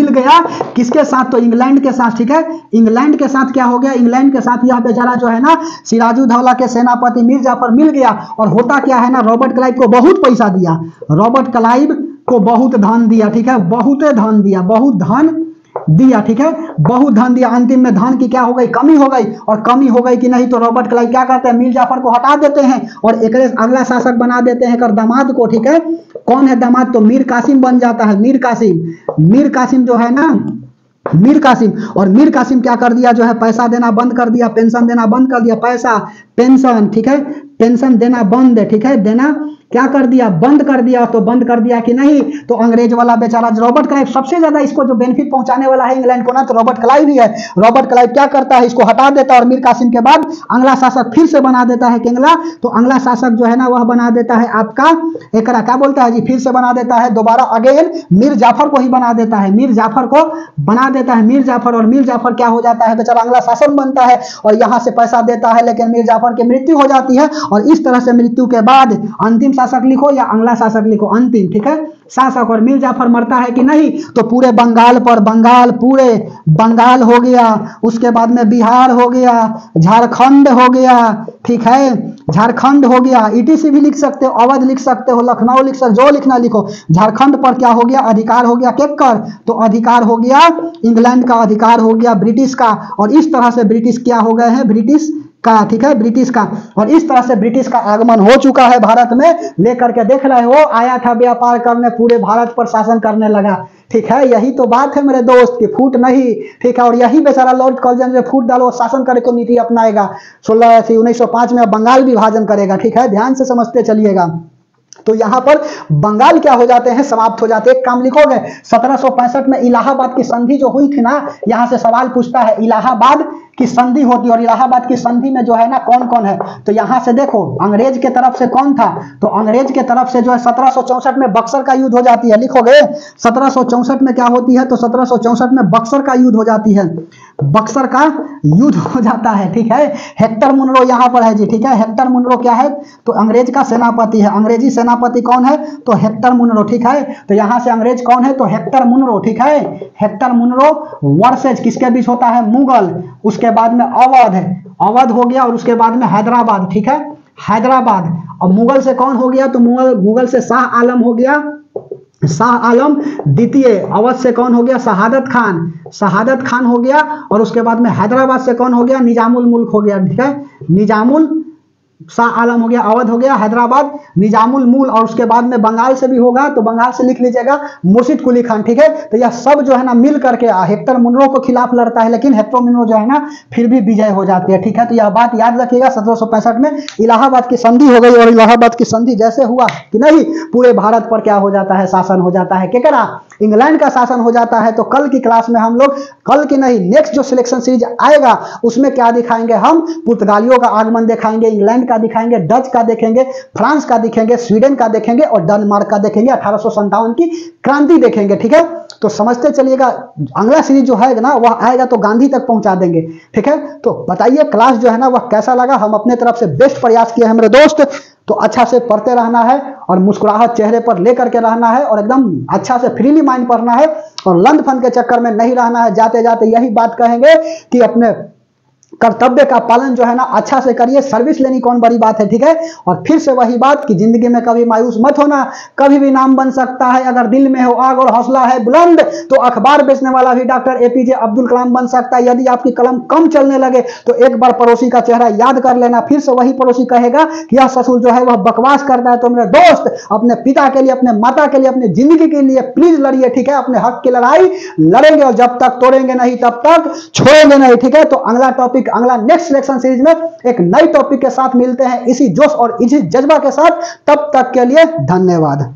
गया किसके साथ, तो इंग्लैंड के साथ। ठीक है, इंग्लैंड के साथ क्या हो गया, इंग्लैंड के साथ यह बेचारा जो है ना सिराजुद्दौला के सेनापति मीर जाफर मिल गया। और होता क्या है ना, रॉबर्ट क्लाइव को बहुत पैसा दिया, रॉबर्ट क्लाइव को बहुत धन दिया। ठीक है, बहुत धन दिया, बहुत धन दिया। ठीक है, बहुत धन दिया। अंतिम में धन की क्या हो गई, कमी हो गई। और कमी हो गई कि नहीं, तो रॉबर्ट क्लाइव क्या करते हैं, मीर जाफर को हटा देते हैं और एक अगला शासक बना देते हैं कर दामाद को। ठीक है, कौन है दामाद, तो मीर कासिम बन जाता है। मीर कासिम जो है ना, मीर कासिम। और मीर कासिम क्या कर दिया, जो है पैसा देना बंद कर दिया, पेंशन देना बंद कर दिया, पैसा पेंशन। ठीक है, पेंशन देना बंद है। ठीक है, देना क्या कर दिया, बंद कर दिया। तो बंद कर दिया कि नहीं, तो अंग्रेज वाला बेचारा रॉबर्ट क्लाइव, सबसे ज्यादा इसको जो बेनिफिट पहुंचाने वाला है इंग्लैंड को ना, तो रॉबर्ट क्लाइव ही है। रॉबर्ट क्लाइव क्या करता है, इसको हटा देता है। और मीर कासिम के बाद अगला शासक फिर से बना देता है केंगला। तो अगला शासक जो है ना वह बना देता है आपका एकरा, क्या बोलता है जी, फिर से बना देता है दोबारा अगेन मीर जाफर को ही बना देता है, मीर जाफर को बना देता है, मीर जाफर। और मीर जाफर क्या हो जाता है, बेचारा अगला शासक बनता है और यहां से पैसा देता है। लेकिन मीर जाफर की मृत्यु हो जाती है। और इस तरह से मृत्यु के बाद अंतिम शासक लिखो या अगला शासक लिखो, अंतिम। ठीक है, शासक। और मीर जाफर मरता है कि नहीं, तो पूरे बंगाल पर, पूरे बंगाल हो गया, उसके बाद में बिहार हो गया, झारखंड हो गया। ठीक है, झारखंड हो गया, ईटीसी भी लिख सकते हो, अवध लिख सकते हो, लखनऊ लिख सकते हो, जो लिखना लिखो। झारखंड पर क्या हो गया, अधिकार हो गया केकर, तो अधिकार हो गया इंग्लैंड का, अधिकार हो गया ब्रिटिश का। और इस तरह से ब्रिटिश क्या हो गए हैं, ब्रिटिश का। ठीक है, ब्रिटिश का। और इस तरह से ब्रिटिश का आगमन हो चुका है भारत में। लेकर के देख रहे हो, आया था व्यापार करने, पूरे भारत पर शासन करने लगा। ठीक है, यही तो बात है मेरे दोस्त की, फूट नहीं। ठीक है, और यही बेचारा लॉर्ड कॉल्जन में फूट डालो, शासन करे को नीति अपनाएगा। 1905 में बंगाल विभाजन करेगा। ठीक है, ध्यान से समझते चलिएगा। तो यहां पर बंगाल क्या हो जाते हैं, समाप्त हो जाते हैं। एक काम लिखोगे, 1765 में इलाहाबाद की संधि जो हुई थी ना, यहां से सवाल पूछता है, इलाहाबाद की संधि होती है। और इलाहाबाद की संधि में जो है ना कौन कौन है, तो यहां से देखो अंग्रेज के तरफ से कौन था, तो अंग्रेज के तरफ से जो है 1764 में बक्सर का युद्ध हो जाती है। लिखोगे 1764 में क्या होती है, तो 1764 में बक्सर का युद्ध हो जाती है, बक्सर का युद्ध हो जाता है। ठीक है, हेक्टर मुनरो यहां पर है जी। ठीक है, हेक्टर मुनरो क्या है, तो अंग्रेज का सेनापति है। अंग्रेजी सेनापति कौन है, तो हेक्टर मुनरो। ठीक है, तो यहां से अंग्रेज कौन है, तो हेक्टर मुनरो। ठीक है, हेक्टर मुनरो वर्सेज किसके बीच होता है, मुगल। उसके बाद में अवध, अवध हो गया। और उसके बाद में हैदराबाद। ठीक है, हैदराबाद। और मुगल से कौन हो गया, तो मुगल से शाह आलम हो गया, शाह आलम द्वितीय। अवध से कौन हो गया, शहादत खान, शहादत खान हो गया। और उसके बाद में हैदराबाद से कौन हो गया, निजामुल मुल्क हो गया। ठीक है, निजामुल, शाह आलम हो गया, अवध हो गया, हैदराबाद, निजामुल मुल्क। और उसके बाद में बंगाल से भी होगा, तो बंगाल से लिख लीजिएगा मुर्शिद कुली खान। ठीक है, तो यह सब जो है ना मिल करके हेक्टर मुनरो को खिलाफ लड़ता है। लेकिन हेक्टर मुनरो जो है ना फिर भी विजय हो जाती है। ठीक है, तो यह बात याद रखिएगा। 1765 में इलाहाबाद की संधि हो गई। और इलाहाबाद की संधि जैसे हुआ कि नहीं, पूरे भारत पर क्या हो जाता है, शासन हो जाता है। केकरा, इंग्लैंड का शासन हो जाता है। तो कल की क्लास में हम लोग, कल की नहीं नेक्स्ट जो सिलेक्शन सीरीज आएगा उसमें क्या दिखाएंगे, हम पुर्तगालियों का आगमन दिखाएंगे, इंग्लैंड का दिखाएंगे, डच का देखेंगे, फ्रांस का दिखेंगे, स्वीडन का देखेंगे और डेनमार्क का देखेंगे, 1857 की क्रांति देखेंगे। ठीक है, तो समझते चलिएगा, अगला सीरीज जो है ना वह आएगा तो गांधी तक पहुंचा देंगे। ठीक है, तो बताइए क्लास जो है ना वह कैसा लगा। हम अपने तरफ से बेस्ट प्रयास किए हैं मेरे दोस्त, तो अच्छा से पढ़ते रहना है और मुस्कुराहट चेहरे पर लेकर के रहना है और एकदम अच्छा से फ्रीली माइंड पढ़ना है और लंद फंद के चक्कर में नहीं रहना है। जाते जाते यही बात कहेंगे कि अपने कर्तव्य का पालन जो है ना अच्छा से करिए, सर्विस लेनी कौन बड़ी बात है। ठीक है, और फिर से वही बात कि जिंदगी में कभी मायूस मत होना, कभी भी नाम बन सकता है। अगर दिल में हो आग और हौसला है बुलंद तो अखबार बेचने वाला भी डॉक्टर एपीजे अब्दुल कलाम बन सकता है। यदि आपकी कलम कम चलने लगे तो एक बार पड़ोसी का चेहरा याद कर लेना, फिर से वही पड़ोसी कहेगा कि यह ससुर जो है वह बकवास करता है। तो मेरे दोस्त अपने पिता के लिए, अपने माता के लिए, अपनी जिंदगी के लिए प्लीज लड़िए। ठीक है, अपने हक की लड़ाई लड़ेंगे और जब तक तोड़ेंगे नहीं तब तक छोड़ेंगे नहीं। ठीक है, तो अगला टॉपिक, अगला नेक्स्ट सिलेक्शन सीरीज में एक नई टॉपिक के साथ मिलते हैं इसी जोश और इसी जज्बा के साथ। तब तक के लिए धन्यवाद।